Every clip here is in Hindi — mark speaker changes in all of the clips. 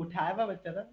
Speaker 1: उठाया हुआ बच्चा था।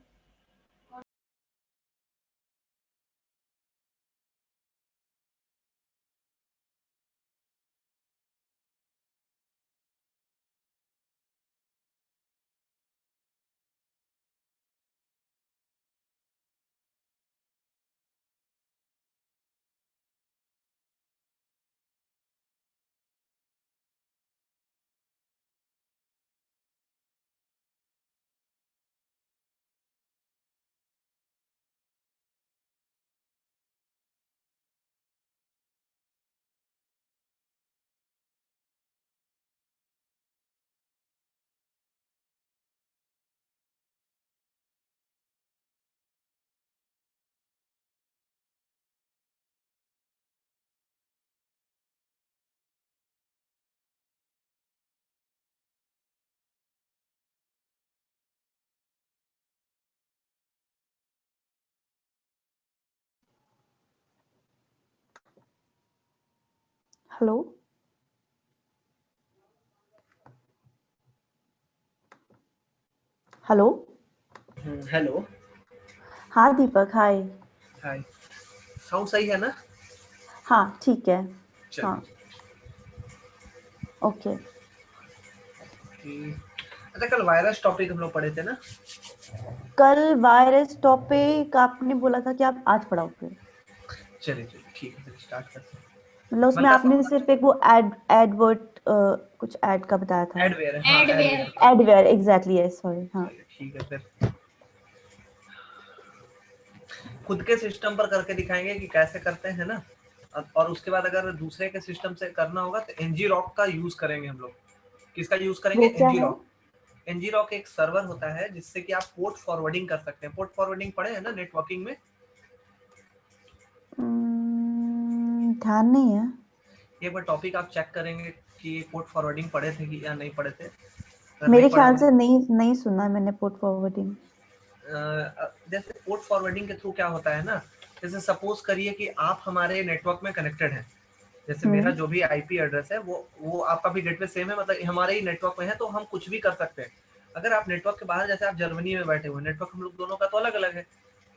Speaker 2: Hello hello
Speaker 1: hello.
Speaker 2: हाँ दीपक, हाय।
Speaker 1: हाय। साउंड सही है ना?
Speaker 2: हाँ ठीक है। हाँ
Speaker 1: चलिए।
Speaker 2: ओके।
Speaker 1: अच्छा, कल वायरस टॉपिक हम लोग पढ़े थे ना?
Speaker 2: कल वायरस टॉपिक आपने बोला था कि आप आज पढ़ाओगे।
Speaker 1: चलिए चलिए, ठीक है, फिर स्टार्ट करते हैं।
Speaker 2: मतलब उसमें
Speaker 1: मलका
Speaker 2: आपने
Speaker 1: साहब,
Speaker 2: सिर्फ एक वो एडवर्ट कुछ एड का बताया था।
Speaker 1: एडवेयर, हाँ एडवेयर का।
Speaker 2: Adware, exactly, yes, sorry. हाँ
Speaker 1: चलिए ठीक है, फिर खुद के सिस्टम पर करके दिखाएंगे कि कैसे करते हैं ना। और उसके बाद अगर दूसरे के सिस्टम से करना होगा तो एनजी रॉक का यूज करेंगे हम लोग। किसका यूज करेंगे?
Speaker 2: वो क्या
Speaker 1: एनजी
Speaker 2: है?
Speaker 1: रॉक। एनजी रॉक एक सर्वर होता है जिससे कि आप पोर्ट फॉरवर्डिंग कर सकते हैं। पोर्ट फॉरवर्डिंग पढ़े हैं ना नेटवर्किंग में?
Speaker 2: ध्यान नहीं है।
Speaker 1: एक बार टॉपिक आप चेक करेंगे कि पोर्ट फॉरवर्डिंग पढ़े थे कि या नहीं पढ़े थे। अगर नहीं
Speaker 2: मेरे
Speaker 1: पढ़ा
Speaker 2: ख्याल
Speaker 1: हो,
Speaker 2: से नहीं सुना मैंने पोर्ट फॉरवर्डिंग।
Speaker 1: जैसे पोर्ट फॉरवर्डिंग के थ्रू क्या होता है ना, जैसे सपोज करिए कि आप हमारे नेटवर्क में कनेक्टेड हैं। जैसे मेरा जो भी आईपी एड्रेस है वो आपका भी गेटवे सेम है, मतलब हमारे ही नेटवर्क में है, तो हम कुछ भी कर सकते हैं। अगर आप नेटवर्क के बाहर, जैसे आप जर्मनी में बैठे हुए, नेटवर्क हम लोग दोनों का तो अलग अलग है,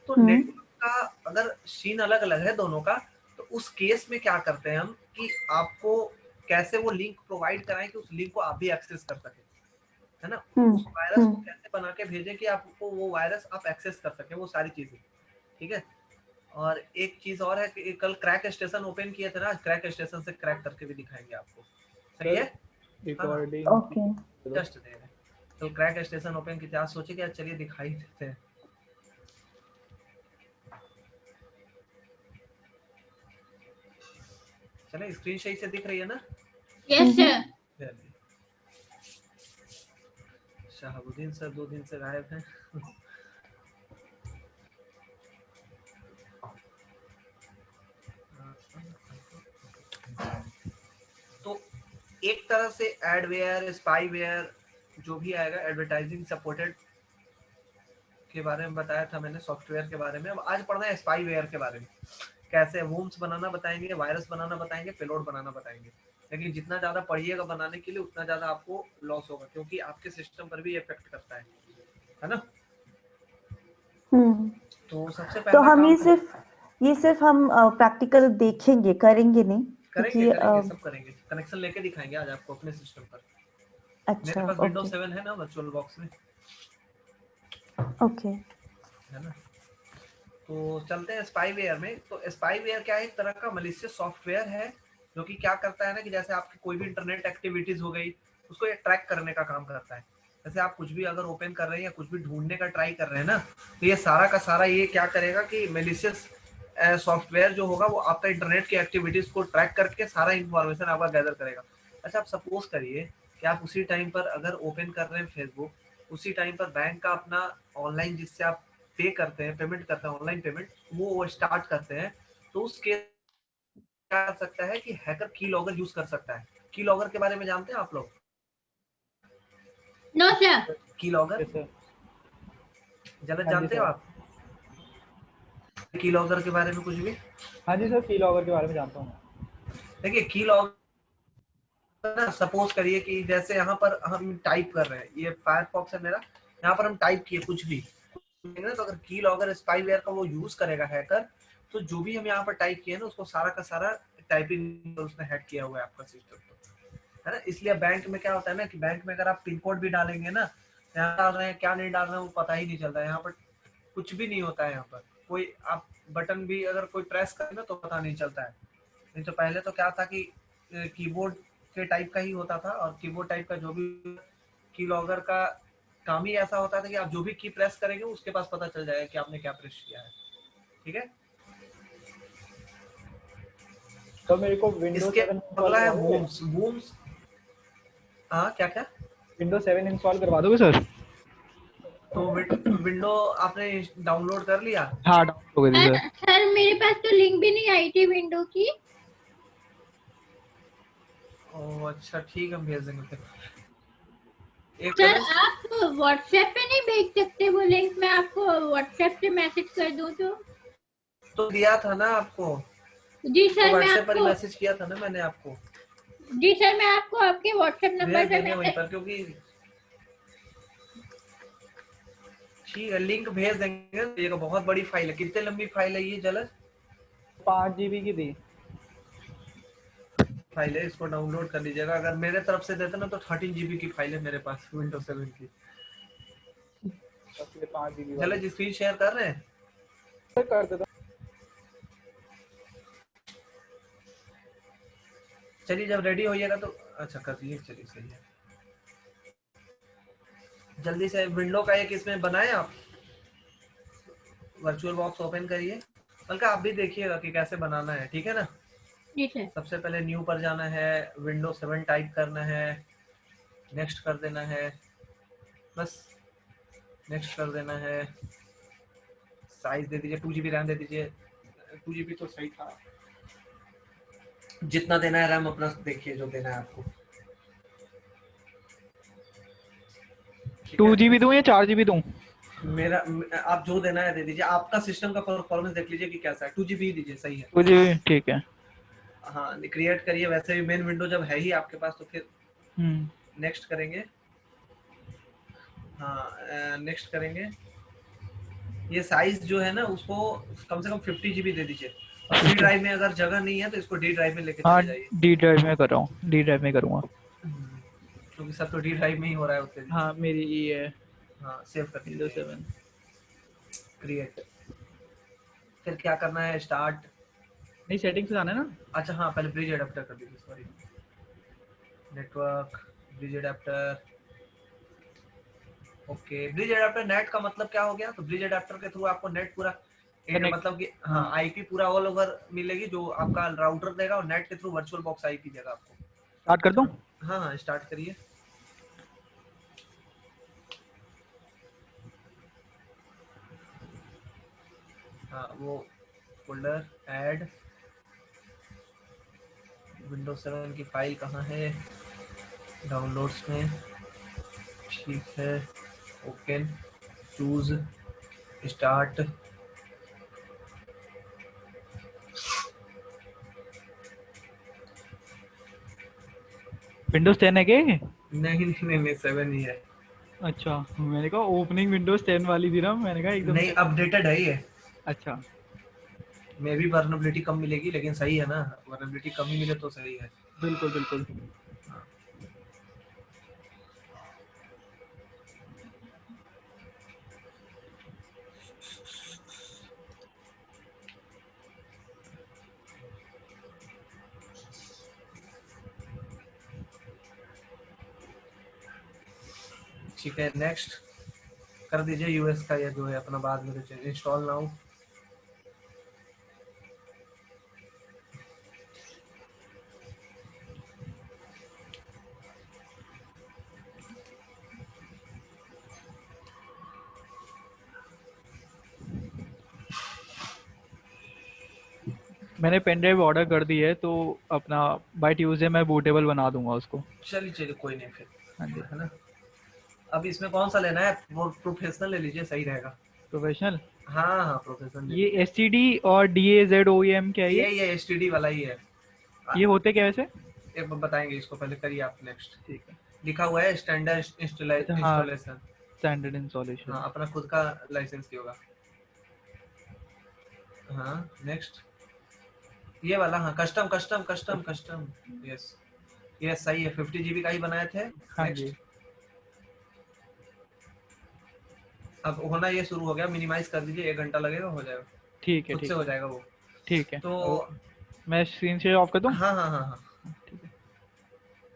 Speaker 1: तो नेटवर्क का अगर सीन अलग अलग है दोनों का, तो उस केस में क्या करते हैं हम कि आपको कैसे वो लिंक प्रोवाइड कराएं कि उस लिंक को आप भी एक्सेस कर सकें, है ना। उस वायरस को कैसे बना के भेजें कि आपको वो वायरस आप एक्सेस कर सकें, वो सारी चीजें, ठीक है। और एक चीज और है कि कल क्रैक स्टेशन ओपन किए थे ना, क्रैक स्टेशन से क्रैक करके भी दिखाएंगे आपको। सही है?
Speaker 3: Recording
Speaker 2: okay.
Speaker 1: जस्ट दे रहे, कल क्रैक स्टेशन ओपन की आज सोचे कि चलिए दिखाई देते हैं। चले, स्क्रीन सही से दिख रही है ना?
Speaker 4: Yes sir.
Speaker 1: शहाबुद्दीन सर 2 दिन से गायब हैं। तो एक तरह से एडवेयर, स्पाईवेयर जो भी आएगा, एडवर्टाइजिंग सपोर्टेड के बारे में बताया था मैंने, सॉफ्टवेयर के बारे में। अब आज पढ़ना है स्पाईवेयर के बारे में। कैसे वूम्स बनाना बताएंगे, वायरस बनाना बताएंगे, पेलोड बनाना बताएंगे। लेकिन जितना ज्यादा पढ़िएगा बनाने के लिए उतना ज्यादा आपको लॉस होगा, क्योंकि आपके सिस्टम पर भी इफेक्ट करता है ना। तो सबसे
Speaker 2: तो
Speaker 1: पहला
Speaker 2: हम
Speaker 1: काम
Speaker 2: ये सिर्फ हम प्रैक्टिकल देखेंगे, करेंगे नहीं,
Speaker 1: करेंगे
Speaker 2: क्योंकि
Speaker 1: सब करेंगे। कनेक्शन लेके दिखाएंगे आज आपको अपने सिस्टम पर। मेरे
Speaker 2: अच्छा,
Speaker 1: पास विंडोज
Speaker 2: ओके
Speaker 1: 7 है ना वर्चुअल बॉक्स में,
Speaker 2: ओके।
Speaker 1: है ना। तो चलते हैं स्पाईवेयर में। तो स्पाईवेयर क्या है? एक तरह का मलिशियस सॉफ्टवेयर है जो कि क्या करता है ना कि जैसे आपकी कोई भी इंटरनेट एक्टिविटीज हो गई, उसको ये ट्रैक करने का काम करता है। जैसे आप कुछ भी अगर ओपन कर रहे हैं या कुछ भी ढूंढने का ट्राई कर रहे हैं ना, तो ये सारा का सारा ये क्या करेगा कि मलिशियस सॉफ्टवेयर जो होगा वो आपका इंटरनेट की एक्टिविटीज को ट्रैक करके सारा इंफॉर्मेशन आपका गैदर करेगा। अच्छा, आप सपोज करिए कि आप उसी टाइम पर अगर ओपन कर रहे हैं फेसबुक, उसी टाइम पर बैंक का अपना ऑनलाइन जिससे आप पे करते हैं, पेमेंट करते हैं, ऑनलाइन पेमेंट वो स्टार्ट करते हैं, तो उस केस क्या कर सकता है कि हैकर की लॉगर यूज कर सकता है। की लॉगर के बारे में जानते हैं आप लोग?
Speaker 4: No sir.
Speaker 1: की लॉगर
Speaker 3: सर।
Speaker 1: जलद
Speaker 3: हाँ जी
Speaker 1: जानते हो
Speaker 3: सर।
Speaker 1: आप की लॉगर के बारे में कुछ भी?
Speaker 3: हाँ जी सर, की लॉगर के बारे में जानता हूँ।
Speaker 1: देखिए, की लॉगर ना, सपोज करिए कि जैसे यहाँ पर हम टाइप कर रहे हैं, ये फायरफॉक्स है मेरा, यहाँ पर हम टाइप किए कुछ भी ना, तो अगर की लॉगर स्पाईवेयर का वो यूज करेगा हैकर, तो जो भी हम यहाँ पर टाइप किए ना उसको सारा का सारा टाइपिंग उसने हैक किया हुआ है आपका सिस्टम को, है ना। इसलिए बैंक में क्या होता है ना कि बैंक में अगर आप पिन कोड भी डालेंगे ना, यहाँ डाल रहे हैं क्या नहीं डाल रहे हैं वो पता ही नहीं चलता है। यहाँ पर कुछ भी नहीं होता है, यहाँ पर कोई आप बटन भी अगर कोई प्रेस करें ना तो पता नहीं चलता है। नहीं तो पहले तो क्या था कि कीबोर्ड के टाइप का ही होता था, और कीबोर्ड टाइप का जो भी की लॉगर का काम ही ऐसा होता था कि आप जो भी की प्रेस करेंगे उसके पास पता चल जाएगा कि आपने क्या प्रेस किया है, ठीक है।
Speaker 3: तो मेरे को विंडोज
Speaker 1: इसके
Speaker 3: 7
Speaker 1: अगला है
Speaker 3: इंस्टॉल
Speaker 1: बूम्स। बूम्स हाँ क्या क्या?
Speaker 3: विंडोज 7 इंस्टॉल करवा दोगे सर?
Speaker 1: तो विंडो आपने डाउनलोड कर लिया?
Speaker 3: हाँ, डाउनलोड हो गई थी सर।
Speaker 4: सर मेरे पास तो लिंक भी नहीं आई थी विंडो की।
Speaker 1: ओह अच्छा ठीक है, हम भेज देंगे फिर। एक
Speaker 4: सर
Speaker 1: मिनट।
Speaker 4: आप व्हाट्सएप पे नहीं भेज सकते वो लिंक, मैं आपको व्हाट्सएप से मैसेज कर दूं
Speaker 1: तो दिया था ना आपको,
Speaker 4: जी
Speaker 1: तो
Speaker 4: सर मैं
Speaker 1: व्हाट्सएप पर ही
Speaker 4: आपको
Speaker 1: मैसेज किया था ना मैंने आपको।
Speaker 4: जी सर मैं आपको आपके व्हाट्सएप नंबर
Speaker 1: भेज
Speaker 4: पे
Speaker 1: देंगे वहीं पर, क्योंकि ठीक है लिंक भेज देंगे। ये तो बहुत बड़ी फाइल है। कितने लंबी फाइल है ये जलज?
Speaker 3: 5 GB की थी।
Speaker 1: फाइल है, इसको डाउनलोड कर लीजिएगा। अगर मेरे तरफ से देते ना तो 13 GB की फाइल है मेरे पास विंडोज 7 की।
Speaker 3: बस ये 5 GB
Speaker 1: जलज स्क्रीन शेयर कर रहे हैं?
Speaker 3: कर देता।
Speaker 1: चलिए जब रेडी होइएगा तो अच्छा कर दिए, चलिए सही है। जल्दी से विंडो का एक इसमें बनाए आप, वर्चुअल बॉक्स ओपन करिए। बल्कि आप भी देखिएगा कि कैसे बनाना है, ठीक है ना।
Speaker 4: जी सर।
Speaker 1: सबसे पहले न्यू पर जाना है, विंडो 7 टाइप करना है, नेक्स्ट कर देना है, बस नेक्स्ट कर देना है। साइज दे दीजिए 2 GB रैम दे दीजिए। 2 GB तो सही था, जितना देना है रैम अपना देखिए जो देना है आपको।
Speaker 3: 2 GB दूं या 4 GB दूं?
Speaker 1: मेरा आप जो देना है दे दीजिए। आपका सिस्टम का परफॉर्मेंस देख लीजिए कि कैसा है। 2 GB दीजिए, सही है।
Speaker 3: 2 GB ठीक है।
Speaker 1: हाँ क्रिएट करिए। वैसे भी मेन विंडो जब है ही आपके पास तो फिर
Speaker 3: हम्म।
Speaker 1: नेक्स्ट करेंगे। हाँ नेक्स्ट करेंगे। ये साइज जो है ना उसको कम से कम 50 GB दे दीजिए। और सी ड्राइव में अगर जगह नहीं है तो इसको डी ड्राइव में लेके
Speaker 3: हाँ,
Speaker 1: चले जाइए।
Speaker 3: डी ड्राइव में कर रहा हूँ, डी ड्राइव में करूँगा।
Speaker 1: क्योंकि सब तो डी ड्राइव में ही हो रहा है उतने दिन।
Speaker 3: हाँ, मेरी ये है
Speaker 1: हाँ सेव कर
Speaker 3: विंडोज
Speaker 1: दीजिए।
Speaker 3: 7।
Speaker 1: क्रिएट। फिर क्या करना है? स्टार्ट।
Speaker 3: नहीं, सेटिंग्स आना है ना।
Speaker 1: अच्छा हाँ पहले ब्रिज एडाप्टर कर दीजिए, sorry. Network bridge adapter. Okay bridge adapter net का मतलब क्या हो गया? तो ब्रिज एडाप्टर के थ्रू आपको नेट पूरा
Speaker 3: Connect।
Speaker 1: मतलब कि हाँ आईपी पूरा ऑल ओवर मिलेगी जो आपका राउटर देगा, और नेट के थ्रू वर्चुअल बॉक्स आईपी देगा आपको।
Speaker 3: स्टार्ट कर दूं?
Speaker 1: हाँ हाँ स्टार्ट करिए। हाँ वो फोल्डर ऐड, विंडोज 7 की फाइल कहाँ है? डाउनलोड्स में, ठीक है। Open, choose, start.
Speaker 3: विंडोज 10 है क्या ये?
Speaker 1: नहीं 7 ही है।
Speaker 3: अच्छा, मैंने कहा ओपनिंग विंडोज 10 वाली थी ना, मैंने कहा एकदम
Speaker 1: नहीं अपडेटेड है ये।
Speaker 3: अच्छा।
Speaker 1: मे भी वर्नेबिलिटी कम मिलेगी लेकिन सही है ना। वर्नेबिलिटी कम ही मिले तो सही है।
Speaker 3: बिल्कुल बिल्कुल।
Speaker 1: ठीक है नेक्स्ट कर दीजिए। यूएस का ये जो है अपना बाद में इंस्टॉल नाउ।
Speaker 3: मैंने पेन ड्राइव ऑर्डर कर दी है, तो अपना बाय ट्यूसडे मैं बूटेबल बना दूंगा उसको।
Speaker 1: चलिए चलिए कोई नहीं फिर,
Speaker 3: हाँ जी।
Speaker 1: है ना। अब इसमें कौन सा लेना है? वो प्रोफेशनल ले लीजिए, सही रहेगा।
Speaker 3: प्रोफेशनल।
Speaker 1: हाँ हाँ प्रोफेशनल
Speaker 3: ये एसटीडी और DAZOEM क्या है
Speaker 1: ये
Speaker 3: ये?
Speaker 1: एसटीडी वाला ही है।
Speaker 3: ये होते क्या वैसे?
Speaker 1: एक बार बताएंगे इसको, पहले करिए आप नेक्स्ट।
Speaker 3: ठीक है।
Speaker 1: लिखा हुआ है स्टैंडर्ड
Speaker 3: अच्छा, हाँ।
Speaker 1: इंस्टॉलेशन।
Speaker 3: Standard installation.
Speaker 1: हाँ, अपना खुद का लाइसेंस भी होगा। हाँ नेक्स्ट, ये वाला, हाँ custom custom custom custom, yes yes सही है, 50 GB का ही बनाए थे।
Speaker 3: हाँ
Speaker 1: नेक्स्ट,
Speaker 3: जी,
Speaker 1: अब होना ये शुरू हो गया, मिनिमाइज कर दीजिए, 1 घंटा लगेगा, हो जाएगा,
Speaker 3: ठीक है
Speaker 1: खुद से
Speaker 3: ठीक
Speaker 1: हो
Speaker 3: है
Speaker 1: जाएगा वो।
Speaker 3: ठीक है।
Speaker 1: तो
Speaker 3: मैं स्क्रीन शेयर ऑफ कर दूँ?
Speaker 1: हाँ हाँ हाँ हाँ,
Speaker 3: ठीक है।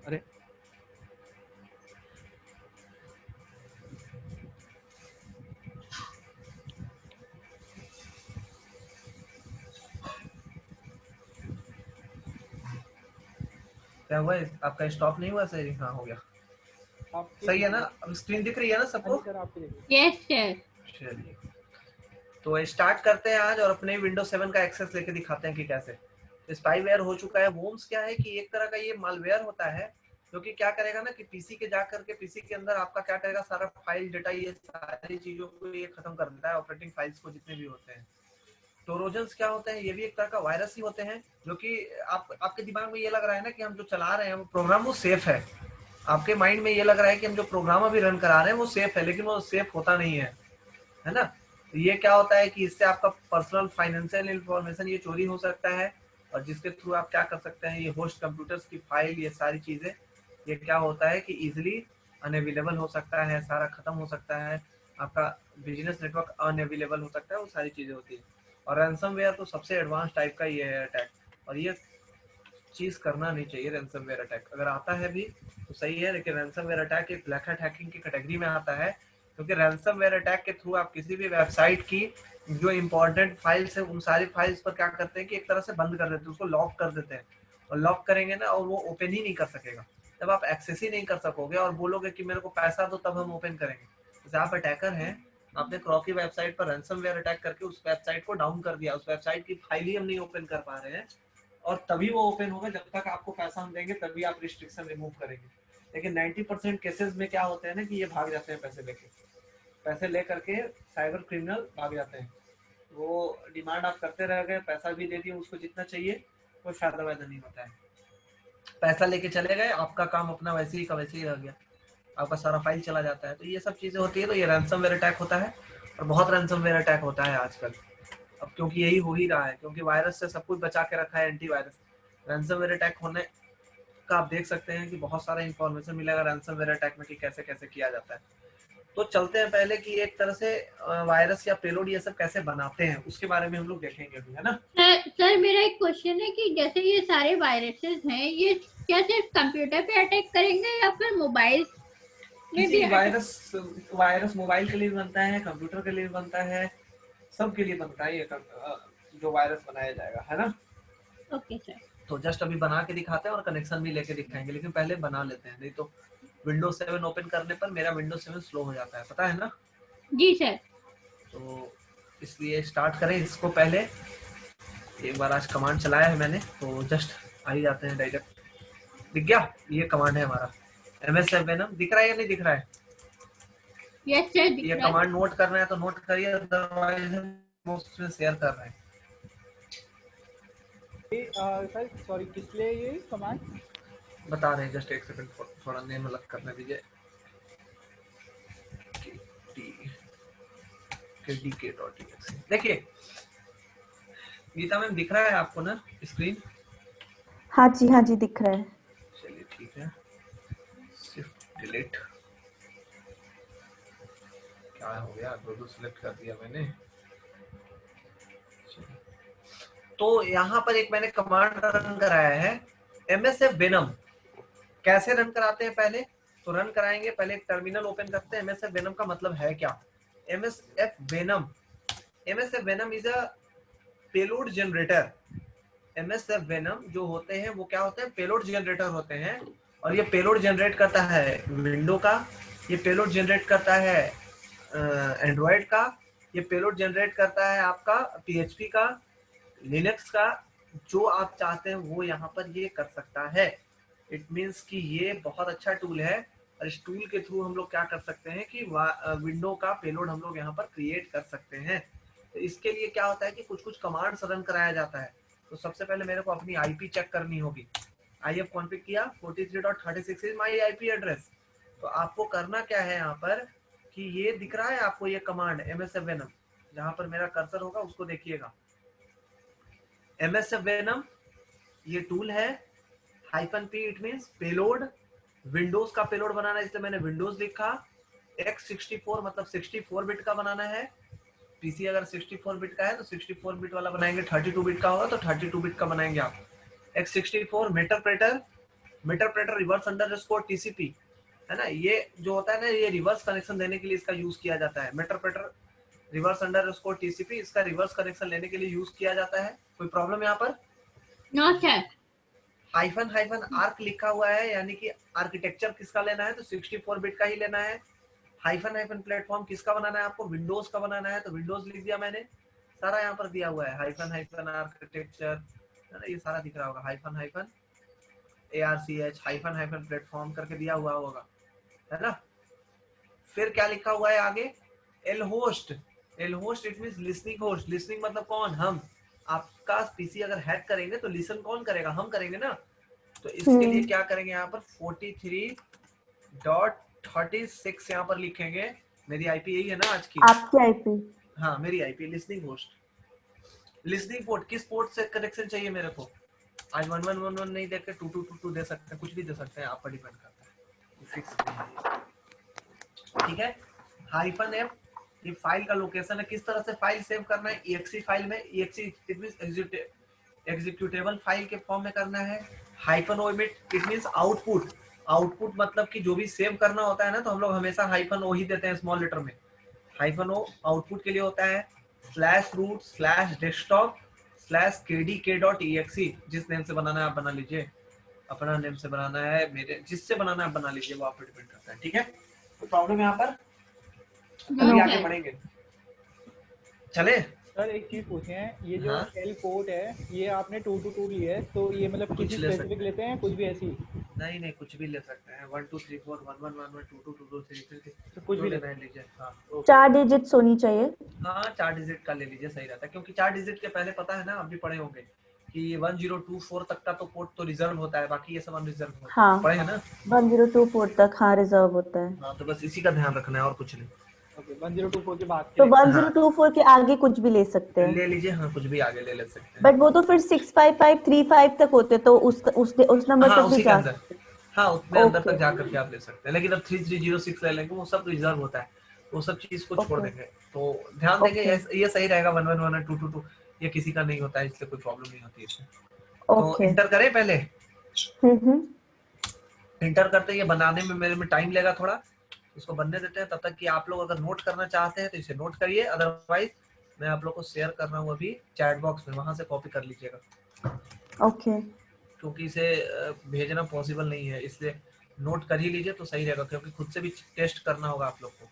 Speaker 3: अरे
Speaker 1: क्या हुआ है? आपका स्टॉप नहीं हुआ सही? हाँ हो गया, सही है ना? अब स्क्रीन दिख रही है ना सबको?
Speaker 4: Yes sir.
Speaker 1: चलिए, तो स्टार्ट करते हैं आज और अपने विंडोज 7 का एक्सेस लेके दिखाते हैं कि कैसे स्पाईवेयर हो चुका है। वोम्स क्या है कि एक तरह का ये मालवेयर होता है जो कि क्या करेगा ना कि पीसी के जाकर के पीसी के अंदर आपका क्या करेगा, सारा फाइल डेटा ये सारी चीजों को ये खत्म कर देता है, ऑपरेटिंग फाइल्स को जितने भी होते हैं। ट्रोजन्स क्या होते हैं? ये भी एक तरह का वायरस ही होते हैं जो कि आपके दिमाग में ये लग रहा है ना कि हम जो चला रहे हैं वो प्रोग्राम वो सेफ है। आपके माइंड में ये लग रहा है कि हम जो प्रोग्राम अभी रन करा रहे हैं वो सेफ है, लेकिन वो सेफ होता नहीं है ना? तो ये क्या होता है कि इससे आपका पर्सनल फाइनेंशियल इंफॉर्मेशन ये चोरी हो सकता है, और जिसके थ्रू आप क्या कर सकते हैं, ये होस्ट कंप्यूटर्स की फाइल, ये सारी चीजें, ये क्या होता है कि इजिली अनअवेलेबल हो सकता है, सारा खत्म हो सकता है, आपका बिजनेस नेटवर्क अनअवेलेबल हो सकता है, वो सारी चीजें होती है। और रैंसमवेयर तो सबसे एडवांस टाइप का ये है अटैक, और ये चीज करना नहीं चाहिए। रैंसमवेयर अटैक अगर आता है भी तो सही है, लेकिन रैंसमवेयर अटैक एक ब्लैक हैट हैकिंग की कैटेगरी में आता है, क्योंकि रैंसमवेयर अटैक के थ्रू आप किसी भी वेबसाइट की जो इंपॉर्टेंट फाइल्स है उन सारी फाइल्स पर क्या करते हैं कि एक तरह से बंद कर देते हैं, उसको लॉक कर देते हैं, और लॉक करेंगे ना और वो ओपन ही नहीं कर सकेगा। जब आप एक्सेस ही नहीं कर सकोगे और बोलोगे कि मेरे को पैसा दो तब हम ओपन करेंगे। जैसे आप अटैकर हैं, आपने क्रॉकी वेबसाइट पर रैंसमवेयर अटैक करके उस वेबसाइट को डाउन कर दिया, उस वेबसाइट की फाइल ही हम नहीं ओपन कर पा रहे हैं, और तभी वो ओपन होगा जब तक आपको पैसा हम देंगे, तभी आप रिस्ट्रिक्शन रिमूव करेंगे। लेकिन 90% केसेस में क्या होते हैं ना कि ये भाग जाते हैं, पैसे ले करके साइबर क्रिमिनल भाग जाते हैं। वो डिमांड आप करते रह गए, पैसा भी दे दिए उसको जितना चाहिए, कोई फायदा वायदा नहीं होता है। पैसा लेके चले गए, आपका काम अपना वैसे ही का वैसे ही रह गया, आपका सारा फाइल चला जाता है। तो ये सब चीजें होती है, तो ये रैंसमवेयर अटैक होता है, और बहुत रैंसमवेयर अटैक होता है आजकल। अब क्योंकि यही हो ही रहा है, क्योंकि वायरस से सब कुछ बचा के रखा है एंटीवायरस। रैंसमवेयर अटैक होने का आप देख सकते हैं कि बहुत सारा इंफॉर्मेशन मिलेगा रैंसमवेयर अटैक में कि कैसे कैसे किया जाता है। तो चलते हैं पहले कि एक तरह से वायरस या पेलोड ये सब कैसे बनाते हैं, उसके बारे में हम लोग देखेंगे अभी, है ना?
Speaker 4: सर मेरा एक क्वेश्चन है कि जैसे ये सारे वायरसेस हैं, ये क्या सिर्फ कंप्यूटर पे अटैक करेंगे या फिर मोबाइल में भी
Speaker 1: किसी
Speaker 4: अटैक?
Speaker 1: वायरस मोबाइल के लिए भी बनता है, कंप्यूटर के लिए भी बनता है, सब के लिए बनता है ये जो वायरस बनाया जाएगा, है ना?
Speaker 4: Okay sir.
Speaker 1: तो जस्ट अभी बना के दिखाते हैं और कनेक्शन भी लेके दिखाएंगे, लेकिन पहले बना लेते हैं, नहीं तो विंडोज 7 ओपन करने पर मेरा विंडोज 7 स्लो हो जाता है, पता है ना?
Speaker 4: जी सर।
Speaker 1: तो इसलिए स्टार्ट करें इसको। पहले एक बार आज कमांड चलाया है मैंने, तो जस्ट आ ही जाते हैं डायरेक्ट। दिख गया? ये कमांड है हमारा MSF वेनम। दिख रहा है या नहीं दिख रहा है?
Speaker 4: यस सर दिख
Speaker 1: ये
Speaker 4: रहा है।
Speaker 1: कमांड नोट करना है तो नोट करिए, अदरवाइज हम उसमें शेयर कर रहे हैं।
Speaker 5: सर सॉरी किस लिए ये कमांड
Speaker 1: बता रहे हैं, जस्ट एक सेकंड, थोड़ा नेम अलग करने दीजिए। देखिए गीता मैम, दिख रहा है आपको ना स्क्रीन?
Speaker 2: हाँ जी दिख रहा है।
Speaker 1: चलिए ठीक है, शिफ्ट डिलीट, क्या हो गया, दो सिलेक्ट कर दिया मैंने। तो यहाँ पर एक मैंने कमांड रन कराया है, MSF वेनम। कैसे रन कराते हैं? पहले तो रन कराएंगे, पहले एक टर्मिनल ओपन करते हैं। MSF वेनम का मतलब है क्या? MSF venom is a payload generator. MSF venom जो होते हैं वो क्या होते हैं? पेलोड जनरेटर होते हैं, और ये पेलोड जनरेट करता है विंडो का, ये पेलोड जनरेट करता है एंड्रॉयड का, ये पेलोड जनरेट करता है आपका PHP का, लिनक्स का। जो आप चाहते हैं वो यहाँ पर ये कर सकता है। इट मीन्स कि ये बहुत अच्छा टूल है, और इस टूल के थ्रू हम लोग क्या कर सकते हैं कि विंडो का पेलोड हम लोग यहाँ पर क्रिएट कर सकते हैं। तो इसके लिए क्या होता है कि कुछ कुछ कमांड्स रन कराया जाता है। तो सबसे पहले मेरे को अपनी IP चेक करनी होगी। IF कॉन्फ़िग किया, 43.36 इज माई IP एड्रेस। तो आपको करना क्या है यहाँ पर कि ये दिख रहा है आपको ये कमांड MSF Venom, जहां पर मेरा कर्सर होगा उसको देखिएगा। MSF Venom ये टूल है, -p it means payload, Windows का पेलोड बनाना है इसलिए मैंने विंडोज लिखा। x64 मतलब 64 बिट का बनाना है। पीसी अगर 64 बिट का है तो 64 बिट वाला बनाएंगे, 32 बिट का होगा तो 32 बिट का बनाएंगे आप। x64 मेटरप्रेटर रिवर्स अंडरस्कोर TCP है ना, ये जो होता है ना ये रिवर्स कनेक्शन देने के लिए इसका यूज किया जाता है। मेटरप्रेटर रिवर्स अंडरस्कोर TCP इसका रिवर्स कनेक्शन लेने के लिए यूज किया जाता है। कोई प्रॉब्लम यहाँ पर?
Speaker 4: No sir.
Speaker 1: -आर्क लिखा हुआ है, यानी कि आर्किटेक्चर किसका लेना है तो 64 बिट का ही लेना है। हाइफन प्लेटफॉर्म किसका बनाना है आपको, विंडोज का बनाना है तो विंडोज लिख दिया मैंने। सारा यहाँ पर दिया हुआ है, हाइफन आर्किटेक्चर है ना, ये सारा दिख रहा होगा। हाइफन ARCH हाइफन प्लेटफॉर्म करके दिया हुआ होगा, है ना। फिर क्या लिखा हुआ है आगे, L host it means listening host. Listening मतलब कौन, हम। आपका पीसी अगर हैक करेंगे तो लिसन कौन करेगा, हम करेंगे ना। तो इसके लिए क्या करेंगे यहाँ पर 43.36 यहाँ पर लिखेंगे। मेरी आईपी यही है ना आज की,
Speaker 2: आपकी आईपी?
Speaker 1: हाँ मेरी IP listening host. Listening port किस पोर्ट से कनेक्शन चाहिए मेरे को, आज 1111 नहीं देके 2222 दे सकते हैं, कुछ भी दे सकते हैं, आप पर डिपेंड करता है, फिक्स नहीं है। ठीक है। -f ये फाइल का लोकेशन है, किस तरह से फाइल सेव करना है, exe फाइल में, exe it means executable file के फॉर्म में करना है। -o इट मींस आउटपुट मतलब कि जो भी सेव करना होता है ना तो हम लोग हमेशा -o ही देते हैं स्मॉल लेटर में। -o आउटपुट के लिए होता है। /root/desktop/kdk.exe जिस नेम से बनाना है आप बना लीजिए, अपना नेम से बनाना है, मेरे जिससे बनाना है आप बना लीजिए, वो आप पे डिपेंड करता है। ठीक है, तो प्रॉब्लम यहाँ पर अभी आगे बढ़ेंगे, चले।
Speaker 5: सर एक चीज पूछे हैं, ये जो
Speaker 1: हाँ?
Speaker 5: एल पोर्ट है ये आपने 222 लिया है तो ये मतलब
Speaker 1: कुछ
Speaker 5: किसी
Speaker 1: ले
Speaker 5: स्पेसिफिक लेते हैं, कुछ भी ऐसी?
Speaker 1: नहीं कुछ भी ले सकते हैं, 1 2 3 4 1 1 1 1 2 2 2 2 3 3
Speaker 5: तो कुछ भी
Speaker 1: लेना है लीजिए। हाँ
Speaker 2: 4 डिजिट्स होनी चाहिए।
Speaker 1: हाँ 4 डिजिट का ले लीजिए, सही रहता है, क्योंकि 4 डिजिट के पहले पता है ना, आप भी पढ़े होंगे कि 1024 तक का तो पोर्ट तो रिजर्व होता है, बाकी ये सब अनरिजर्व होता है।
Speaker 2: हाँ,
Speaker 1: पढ़े है ना।
Speaker 2: 1024 तक हाँ रिजर्व होता है।
Speaker 1: हाँ तो बस इसी का ध्यान रखना है और कुछ नहीं।
Speaker 5: ओके 1024 के बाद
Speaker 2: तो
Speaker 5: के
Speaker 2: 1024 के आगे कुछ भी ले सकते हैं।
Speaker 1: ले लीजिए, हाँ कुछ भी आगे ले सकते हैं।
Speaker 2: बट वो तो फिर 65535 तक होते, तो उस नंबर
Speaker 1: हाँ
Speaker 2: तक भी
Speaker 1: उसी के
Speaker 2: जा
Speaker 1: अंदर,
Speaker 2: सकते हैं।
Speaker 1: हाँ उतने अंदर
Speaker 2: Okay.
Speaker 1: तक जा करके आप ले सकते हैं, लेकिन अब 3306 ले लेंगे वो सब रिजर्व होता है, वो सब चीज को छोड़
Speaker 2: Okay.
Speaker 1: देंगे। तो ध्यान देंगे,
Speaker 2: Okay.
Speaker 1: ये सही रहेगा। 1111 222 ये किसी का नहीं होता है, इसलिए कोई प्रॉब्लम नहीं होती है इसमें। तो
Speaker 2: Okay.
Speaker 1: इंटर करें पहले।
Speaker 2: हम्म।
Speaker 1: इंटर करते ये बनाने में मेरे में टाइम लेगा थोड़ा, इसको बनने देते हैं। तब तक कि आप लोग अगर नोट करना चाहते हैं तो इसे नोट करिए, अदरवाइज मैं आप लोग को शेयर कर रहा हूँ अभी चैट बॉक्स में, वहां से कॉपी कर लीजिएगा।
Speaker 2: ओके।
Speaker 1: क्योंकि इसे भेजना पॉसिबल नहीं है, इसलिए नोट कर ही लीजिए तो सही रहेगा, क्योंकि खुद से भी टेस्ट करना होगा आप लोग को।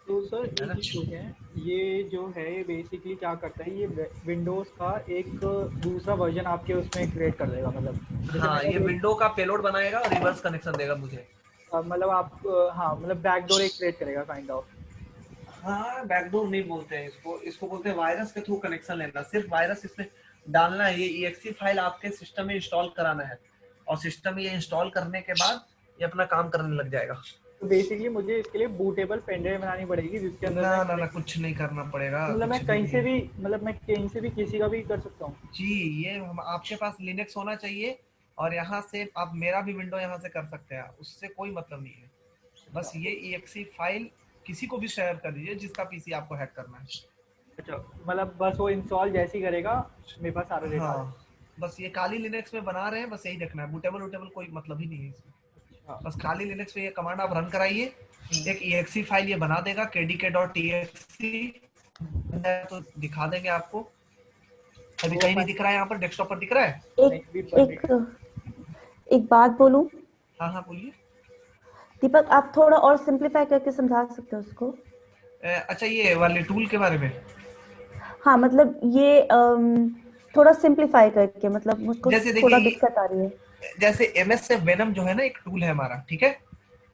Speaker 5: तो सर एक चीज पूछे हैं, ये जो है ये बेसिकली क्या करता है, ये विंडोज का एक दूसरा वर्जन आपके उसमें क्रिएट कर देगा, मतलब
Speaker 1: हाँ ये विंडो का पेलोड बनाएगा और रिवर्स कनेक्शन देगा मुझे।
Speaker 5: मतलब आप हाँ मतलब बैकडोर एक क्रिएट करेगा काइंड ऑफ।
Speaker 1: हाँ बैकडोर नहीं बोलते हैं इसको, इसको बोलते हैं वायरस के थ्रू कनेक्शन लेना। सिर्फ वायरस इसमें डालना है, ये exe फाइल आपके सिस्टम में इंस्टॉल कराना है, और सिस्टम में ये इंस्टॉल करने के बाद ये अपना काम करने लग जाएगा।
Speaker 5: तो बेसिकली मुझे इसके लिए बूटेबल पेनड्राइव बनानी पड़ेगी जिसके अंदर
Speaker 1: ना कुछ नहीं करना पड़ेगा।
Speaker 5: मतलब मैं कहीं से भी, मतलब मैं कहीं से भी किसी का भी कर सकता हूँ
Speaker 1: जी, ये आपके पास लिनक्स होना चाहिए, और यहाँ से आप मेरा भी विंडो यहाँ से कर सकते हैं, उससे कोई मतलब नहीं है। बस ये exe फाइल किसी को भी शेयर कर दीजिए जिसका पीसी आपको हैक करना है।
Speaker 5: अच्छा, मतलब बस वो इंस्टॉल जैसे ही करेगा मेरे पास सारा डेटा।
Speaker 1: हाँ बस ये खाली लिनक्स में बना रहे हैं, बस यही देखना है, बूटेबल कोई मतलब ही नहीं है इसमें। बस खाली लिनक्स में ये कमांड आप रन कराइए, एक exe फाइल ये बना देगा kdk.exe, तो दिखा देंगे आपको। अभी कहीं नहीं दिख रहा है, यहाँ पर डेस्कटॉप पर दिख रहा है।
Speaker 2: एक बात बोलूं?
Speaker 1: हाँ बोलिए।
Speaker 2: दीपक आप थोड़ा और सिंपलीफाई करके समझा सकते हो उसको?
Speaker 1: अच्छा ये वाले टूल के बारे में?
Speaker 2: हाँ मतलब ये थोड़ा सिंपलीफाई करके, मतलब मुझको थोड़ा दिक्कत आ रही है।
Speaker 1: जैसे MSF Venom जो है ना, एक टूल है हमारा, ठीक है।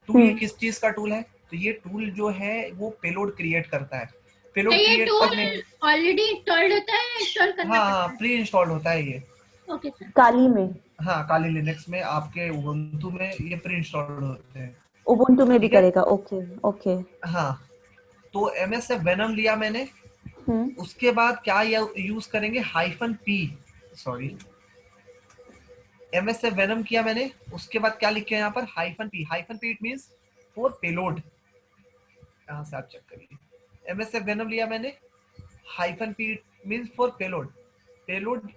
Speaker 1: टूल ये किस चीज का टूल है, तो ये टूल जो है वो पेलोड क्रिएट करता है। पेलोड क्रिएट करने
Speaker 4: ऑलरेडी इंस्टॉल्ड होता है, इंस्टॉल करना पड़ता है?
Speaker 1: हाँ प्री इंस्टॉल्ड होता है ये।
Speaker 4: Okay sir.
Speaker 2: काली में?
Speaker 1: हाँ काली लिनक्स में, आपके उबुंटू में ये प्री इंस्टॉल्ड होते हैं।
Speaker 2: उबुंटू में भी करेगा? ओके।
Speaker 1: हाँ तो MSF वेनम लिया मैंने, उसके बाद क्या यूज करेंगे, -p, सॉरी, MSF वेनम किया मैंने, उसके बाद क्या लिखे यहाँ पर, -p it means for payload. कहां से आप चेक करिए, MSF वेनम लिया मैंने, -p means for payload. Payload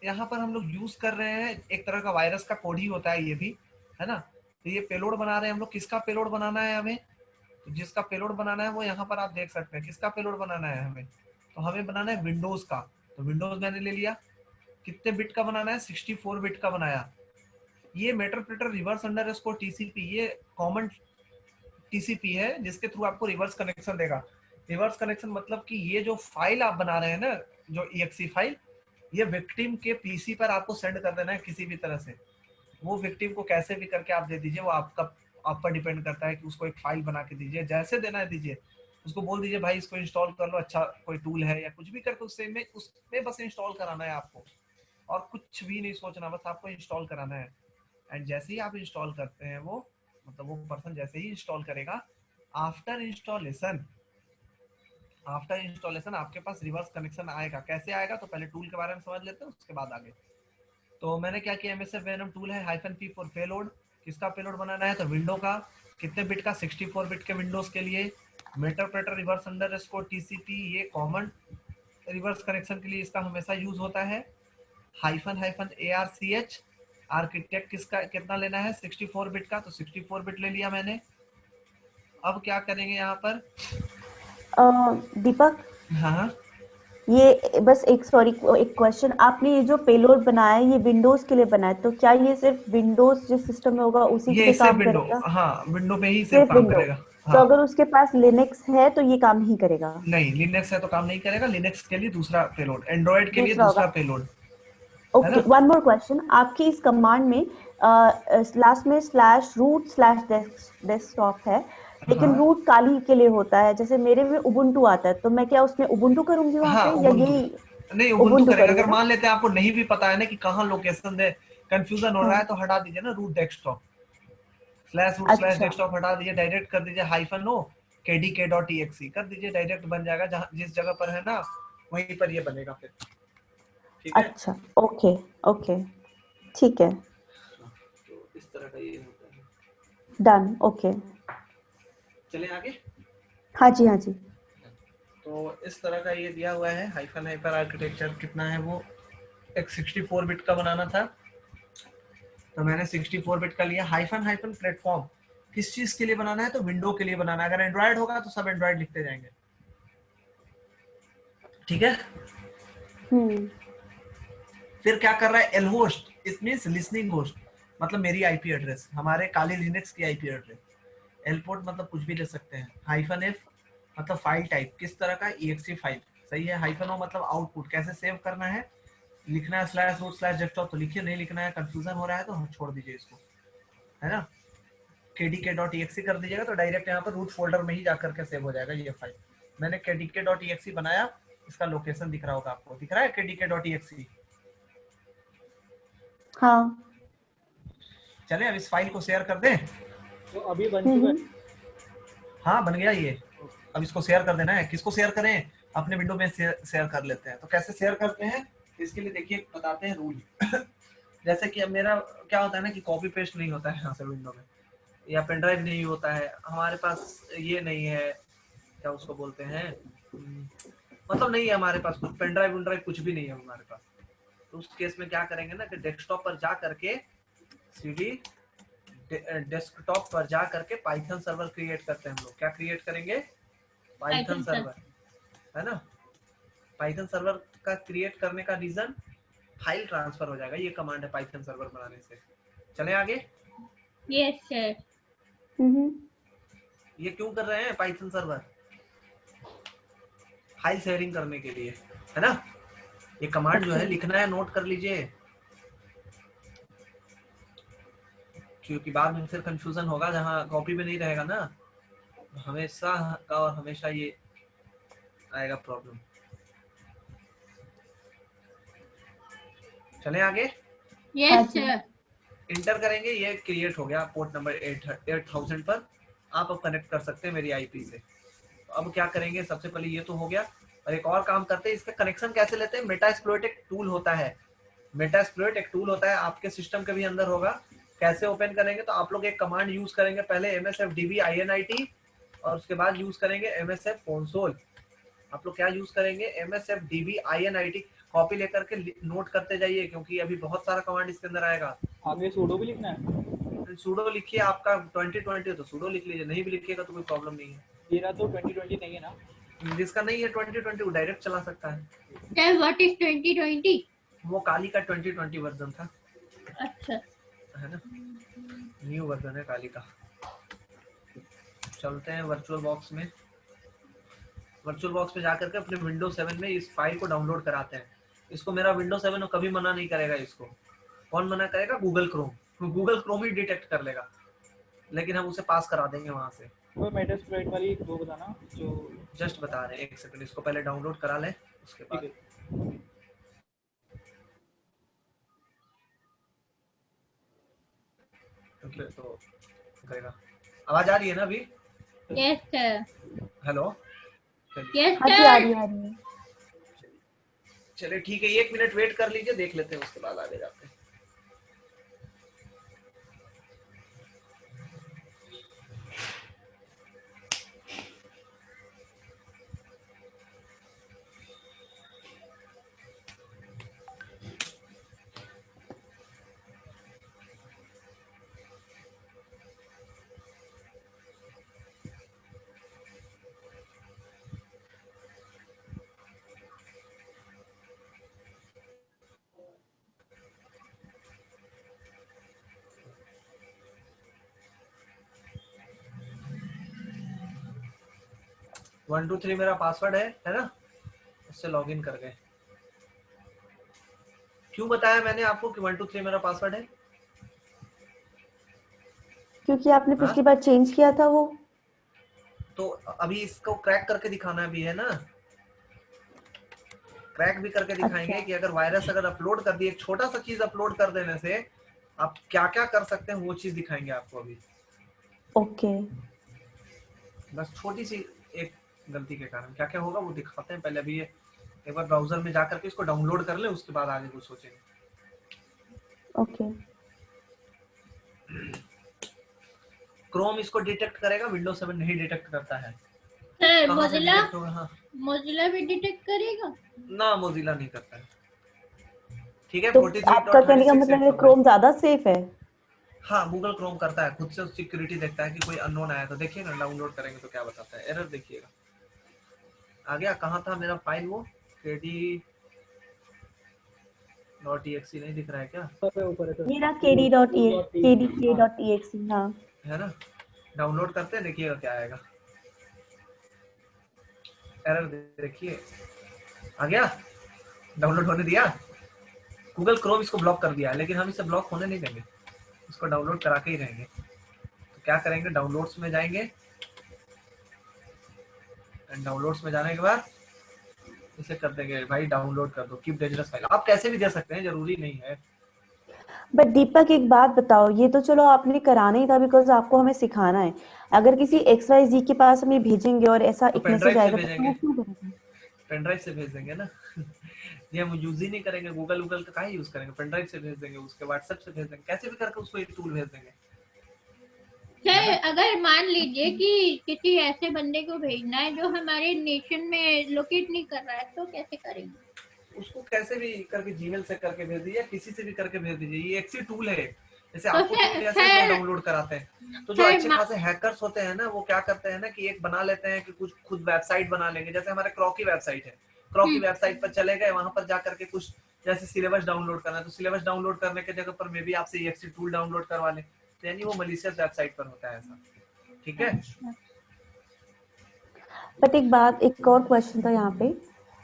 Speaker 1: यहाँ पर हम लोग यूज कर रहे हैं, एक तरह का वायरस का कोड ही होता है ये भी, है ना। तो ये पेलोड बना रहे हैं हम लोग, किसका पेलोड बनाना है हमें, तो जिसका पेलोड बनाना है वो यहाँ पर आप देख सकते हैं, किसका पेलोड बनाना है हमें, तो हमें बनाना है विंडोज का। तो विंडोज मैंने ले लिया, कितने बिट का बनाना है, 64 बिट का बनाया। ये मेटरप्रेटर रिवर्स अंडरस्कोर टीसीपी, ये कॉमन टीसीपी है जिसके थ्रू आपको रिवर्स कनेक्शन देगा। रिवर्स कनेक्शन मतलब कि ये जो फाइल आप बना रहे हैं ना, जो EXE फाइल, ये विक्टिम के पीसी पर आपको सेंड कर देना है किसी भी तरह से। वो विक्टिम को कैसे भी करके आप दे दीजिए, वो आप पर डिपेंड करता है कि उसको एक फाइल बना के दीजिए, जैसे देना है दीजिए। उसको बोल दीजिए भाई इसको इंस्टॉल कर लो, अच्छा कोई टूल है या कुछ भी करके उसमें बस इंस्टॉल कराना है आपको, और कुछ भी नहीं सोचना, बस आपको इंस्टॉल कराना है। एंड जैसे ही आप इंस्टॉल करते हैं, वो मतलब वो पर्सन जैसे ही इंस्टॉल करेगा, आफ्टर इंस्टॉलेशन आपके पास रिवर्स कनेक्शन आएगा। कैसे आएगा, तो पहले टूल के बारे में समझ लेते हैं, उसके बाद आगे। तो मैंने क्या किया, MSF वेनम टूल है, -p फॉर पेलोड। किसका पेलोड बनाना है, तो विंडो का। कितने बिट का, 64 बिट के विंडोज के लिए। मेटरप्रेटर रिवर्स अंडरस्कोर टीसीपी, ये कॉमन रिवर्स कनेक्शन के लिए इसका हमेशा यूज होता है। -arch, आर्किटेक्ट किसका कितना लेना है, 64 बिट का, तो 64 बिट ले लिया मैंने। अब क्या करेंगे यहाँ पर,
Speaker 2: दीपक,
Speaker 1: हाँ
Speaker 2: ये बस एक क्वेश्चन, आपने ये जो पेलोड बनाया है ये विंडोज के लिए बनाया है, तो क्या ये सिर्फ विंडोज जिस सिस्टम में होगा उसी
Speaker 1: ये
Speaker 2: पे
Speaker 1: सिर्फ
Speaker 2: काम
Speaker 1: विंडो,
Speaker 2: करेगा?
Speaker 1: हाँ विंडो पे ही सिर्फ
Speaker 2: सिर्फ
Speaker 1: काम
Speaker 2: विंडो।
Speaker 1: करेगा।
Speaker 2: तो
Speaker 1: हाँ
Speaker 2: अगर उसके पास लिनक्स है तो ये काम नहीं करेगा?
Speaker 1: नहीं, लिनक्स है तो काम नहीं करेगा। लिनक्स के लिए दूसरा पेलोड, एंड्रॉइड के लिए
Speaker 2: दूसरा
Speaker 1: दूसरा
Speaker 2: होगा।
Speaker 1: पेलोड, है
Speaker 2: ओके,
Speaker 1: ना।
Speaker 2: वन मोर क्वेश्चन, आपकी इस कमांड में लास्ट में /root/desktop है, लेकिन
Speaker 1: हाँ
Speaker 2: रूट काली के लिए होता है, जैसे मेरे में उबुंटू आता है, तो मैं क्या उसमें उबुंटू करूंगी वहां
Speaker 1: हाँ,
Speaker 2: पे, या
Speaker 1: उबुंटू,
Speaker 2: यही
Speaker 1: नहीं उबुंटू
Speaker 2: उबुंटू
Speaker 1: करेगा।
Speaker 2: करूंगा
Speaker 1: अगर
Speaker 2: ना?
Speaker 1: मान लेते हैं आपको नहीं भी पता है ना कि कहाँ लोकेशन है, कंफ्यूजन हो रहा है, तो हटा दीजिए ना रूट डेस्कटॉप, /root/desktop
Speaker 2: अच्छा
Speaker 1: हटा दीजिए, डायरेक्ट कर दीजिए -o kdk.exe कर दीजिए, डायरेक्ट बन जाएगा। जहाँ जिस जगह पर है ना, वहीं पर ये बनेगा फिर, ठीक है।
Speaker 2: अच्छा, ओके ओके, ठीक है,
Speaker 1: तो इस तरह का ये होता है।
Speaker 2: Done, okay.
Speaker 1: चले आगे।
Speaker 2: हाँ जी, हाँ जी।
Speaker 1: तो इस तरह का ये दिया हुआ है, हाइपर आर्किटेक्चर कितना है, वो एक 64 बिट का बनाना था, तो मैंने 64 बिट का लिया। हाइफन प्लेटफॉर्म किस चीज के लिए बनाना है, तो विंडो के लिए बनाना है। अगर एंड्रॉइड होगा तो सब एंड्रॉइड लिखते जाएंगे, ठीक है। फिर क्या कर रहा है, lhost, it means listening host, मतलब मेरी आईपी एड्रेस, हमारे काली लिनक्स की आईपी एड्रेस। lport मतलब कुछ भी ले सकते हैं। -f मतलब फाइल टाइप, किस तरह का, exe फाइल, सही है। -o मतलब आउटपुट, कैसे सेव करना है, लिखना है /root/desktop, तो लिखिए, नहीं लिखना है, कंफ्यूजन हो रहा है तो छोड़ दीजिए इसको, है ना। kdk.exe कर दीजिएगा तो डायरेक्ट यहाँ पर रूट फोल्डर में ही जाकर के सेव हो जाएगा ये फाइल। मैंने kdk.exe बनाया, इसका लोकेशन दिख रहा होगा आपको, दिख रहा है kdk.exe।
Speaker 2: हाँ,
Speaker 1: चले अब इस फाइल को शेयर कर दें।
Speaker 5: तो अभी बन चुका है।
Speaker 1: हाँ बन गया ये, अब इसको शेयर कर देना है। किसको शेयर करें, अपने विंडो में शेयर कर लेते हैं। तो कैसे शेयर करते हैं, इसके लिए देखिए बताते हैं रूल। जैसे कि अब मेरा क्या होता है ना कि कॉपी पेस्ट नहीं होता है यहाँ से विंडो में, या पेन ड्राइव नहीं होता है हमारे पास, ये नहीं है, क्या उसको बोलते हैं, मतलब नहीं है हमारे पास कुछ पेन ड्राइव कुछ भी नहीं है हमारे पास। तो उस केस में क्या करेंगे ना कि डेस्कटॉप पर जा करके सीडी डेस्कटॉप पर जा करके पाइथन सर्वर क्रिएट करते हैं हम लोग। क्या क्रिएट करेंगे, पाइथन सर्वर, है ना। पाइथन सर्वर का क्रिएट करने का रीजन, फाइल ट्रांसफर हो जाएगा, ये कमांड है पाइथन सर्वर बनाने से। चले आगे।
Speaker 4: Yes sir.
Speaker 1: ये क्यों कर रहे हैं पाइथन सर्वर, फाइल शेयरिंग करने के लिए, है ना। ये कमांड जो है लिखना है, नोट कर लीजिए, क्योंकि बाद में फिर कंफ्यूजन होगा, जहाँ कॉपी में नहीं रहेगा ना, हमेशा का और हमेशा ये आएगा प्रॉब्लम। चले आगे।
Speaker 4: Yes sir.
Speaker 1: इंटर करेंगे, ये क्रिएट हो गया पोर्ट नंबर 8000 पर। आप अब कनेक्ट कर सकते हैं मेरी आईपी से। अब क्या करेंगे, सबसे पहले ये तो हो गया, और एक और काम करते हैं, इसका कनेक्शन कैसे लेते हैं। मेटास्प्लोइट एक टूल होता है, मेटास्प्लोइट एक टूल होता है, आपके सिस्टम के भी अंदर होगा। कैसे ओपन करेंगे, तो आप लोग एक कमांड यूज करेंगे पहले, msfdb init, और उसके बाद यूज करेंगे msf console। आप लोग क्या यूज करेंगे, msfdb init, कॉपी लेकर के नोट करते जाइए, क्योंकि अभी बहुत सारा कमांड इसके अंदर आएगा।
Speaker 5: आगे सूडो भी लिखना है।
Speaker 1: सूडो लिखिए, आपका 2020 तो सूडो लिख लीजिए, नहीं भी लिखिएगा तो कोई प्रॉब्लम नहीं है।
Speaker 5: मेरा तो 2020 नहीं है ना,
Speaker 1: जिसका नहीं है 2020 वो डायरेक्ट चला सकता है।
Speaker 4: Sir what is 2020?
Speaker 1: वो काली का 2020 वर्जन था,
Speaker 4: अच्छा,
Speaker 1: है ना, न्यू वर्जन है काली का। चलते हैं वर्चुअल बॉक्स में, वर्चुअल बॉक्स में जाकर के अपने विंडोज 7 में इस फाइल को डाउनलोड कराते हैं। इसको मेरा विंडोज 7 कभी मना नहीं करेगा, इसको कौन मना करेगा, गूगल क्रोम, गूगल क्रोम ही डिटेक्ट कर लेगा, लेकिन हम उसे पास करा देंगे वहां से।
Speaker 5: वो मेटास्प्लोइट वाली वो बताना जो
Speaker 1: जस्ट बता रहे हैं, एक सेकंड, इसको पहले डाउनलोड करा लें, उसके बाद
Speaker 5: ठीक है।
Speaker 1: क्योंकि तो करेगा। आवाज आ रही है ना अभी?
Speaker 4: यस सर,
Speaker 1: हेलो,
Speaker 4: यस
Speaker 2: हाँ जी आ
Speaker 4: सर।
Speaker 2: रही है, आ रही है।
Speaker 1: चलिए ठीक है, 1 मिनट वेट कर लीजिए, देख लेते हैं, उसके बाद आगे जाते हैं। वन टू थ्री मेरा पासवर्ड है ना, उससे लॉग इन कर गए। क्यों बताया मैंने आपको कि 123 मेरा पासवर्ड है?
Speaker 2: क्योंकि आपने
Speaker 1: हाँ?
Speaker 2: पिछली बार चेंज किया था वो।
Speaker 1: तो अभी इसको क्रैक करके दिखाना भी है ना, क्रैक भी करके दिखाएंगे
Speaker 2: अच्छा।
Speaker 1: कि अगर वायरस अगर अपलोड कर दिए, एक छोटा सा चीज अपलोड कर देने से आप क्या क्या कर सकते हैं, वो चीज दिखाएंगे आपको अभी।
Speaker 2: ओके।
Speaker 1: बस छोटी सी एक गलती के कारण क्या क्या होगा वो दिखाते हैं पहले। अभी ये एक बार ब्राउजर में जाकर के इसको डाउनलोड कर ले, उसके बाद आगे कुछ सोचेंगे।
Speaker 2: ओके।
Speaker 1: क्रोम इसको डिटेक्ट करेगा, विंडोज 7 नहीं डिटेक्ट करता है।
Speaker 4: सर
Speaker 1: कहाँ से
Speaker 4: मोजिला,
Speaker 1: डिटेक्ट होगा? हाँ
Speaker 4: मोजिला भी डिटेक्ट करेगा?
Speaker 1: ना, मोजिला नहीं करता है। ठीक है,
Speaker 2: तो आपका कहने का
Speaker 1: 43.36
Speaker 2: मतलब है
Speaker 1: एक
Speaker 2: क्रोम ज्यादा सेफ है?
Speaker 1: हाँ, गूगल क्रोम करता है, खुद से सिक्योरिटी देखता है कि कोई अननोन आया तो। देखिएगा डाउनलोड करेंगे तो क्या बताता है, एरर देखिएगा। आ गया, कहाँ था मेरा फाइल, वो kd.exe नहीं दिख रहा है क्या?
Speaker 5: ऊपर है सर,
Speaker 2: मेरा kd.exe हाँ
Speaker 1: है ना, डाउनलोड करते हैं, देखिएगा क्या आएगा। एरर देखिए, आ गया, डाउनलोड होने दिया। गूगल क्रोम इसको ब्लॉक कर दिया है, लेकिन हम इसे ब्लॉक होने नहीं देंगे, इसको डाउनलोड करा के ही रहेंगे। तो क्या करेंगे, डाउनलोड्स में जाएंगे, एंड डाउनलोड्स में जाने के बाद इसे कर देंगे भाई डाउनलोड कर दो, कीप डेंजरस फाइल। आप कैसे भी दे सकते हैं, जरूरी नहीं है।
Speaker 2: बट दीपक एक बात बताओ, ये तो चलो आपने कराना ही था बिकॉज आपको हमें सिखाना है। अगर किसी XYZ के पास हम ये भेजेंगे और ऐसा
Speaker 1: तो
Speaker 2: एक
Speaker 1: पेन
Speaker 2: मैसेज
Speaker 1: ड्राइव से
Speaker 2: आएगा तो
Speaker 1: भेजेंगे,
Speaker 2: वो क्यों करेगा?
Speaker 1: पेन ड्राइव से भेज देंगे ना। ये हम यूज ही नहीं करेंगे, गूगल का काहे यूज करेंगे, पेन ड्राइव से भेज देंगे, उसके व्हाट्सएप से भेज देंगे, कैसे भी करके उसको एक टूल भेज देंगे।
Speaker 4: सर अगर मान लीजिए कि किसी ऐसे बंदे को भेजना है जो हमारे नेशन में लोकेट नहीं कर रहा है, तो कैसे करेंगे?
Speaker 1: उसको कैसे भी करके जीमेल से करके भेज दीजिए, किसी से भी करके भेज दीजिए। ये एक सी टूल है, जैसे
Speaker 4: तो
Speaker 1: आपको टूल कैसे हम लोग
Speaker 4: सर
Speaker 1: डाउनलोड कराते हैं। तो जो
Speaker 4: सर
Speaker 1: अच्छे खासे हैकर्स होते हैं ना, वो क्या करते हैं ना कि एक बना लेते हैं कि कुछ खुद वेबसाइट बना लेंगे। जैसे हमारे क्रॉकी वेबसाइट है, क्रॉकी वेबसाइट पर चले गए, वहां पर जाकर के कुछ जैसे सिलेबस डाउनलोड करना है, तो सिलेबस डाउनलोड करने के जगह पर मे भी आपसे ये टूल डाउनलोड करवा लें, तो यानी वो मलिशियस वेबसाइट पर होता है ऐसा। ठीक है,
Speaker 2: बट एक बात, एक और क्वेश्चन था यहाँ पे।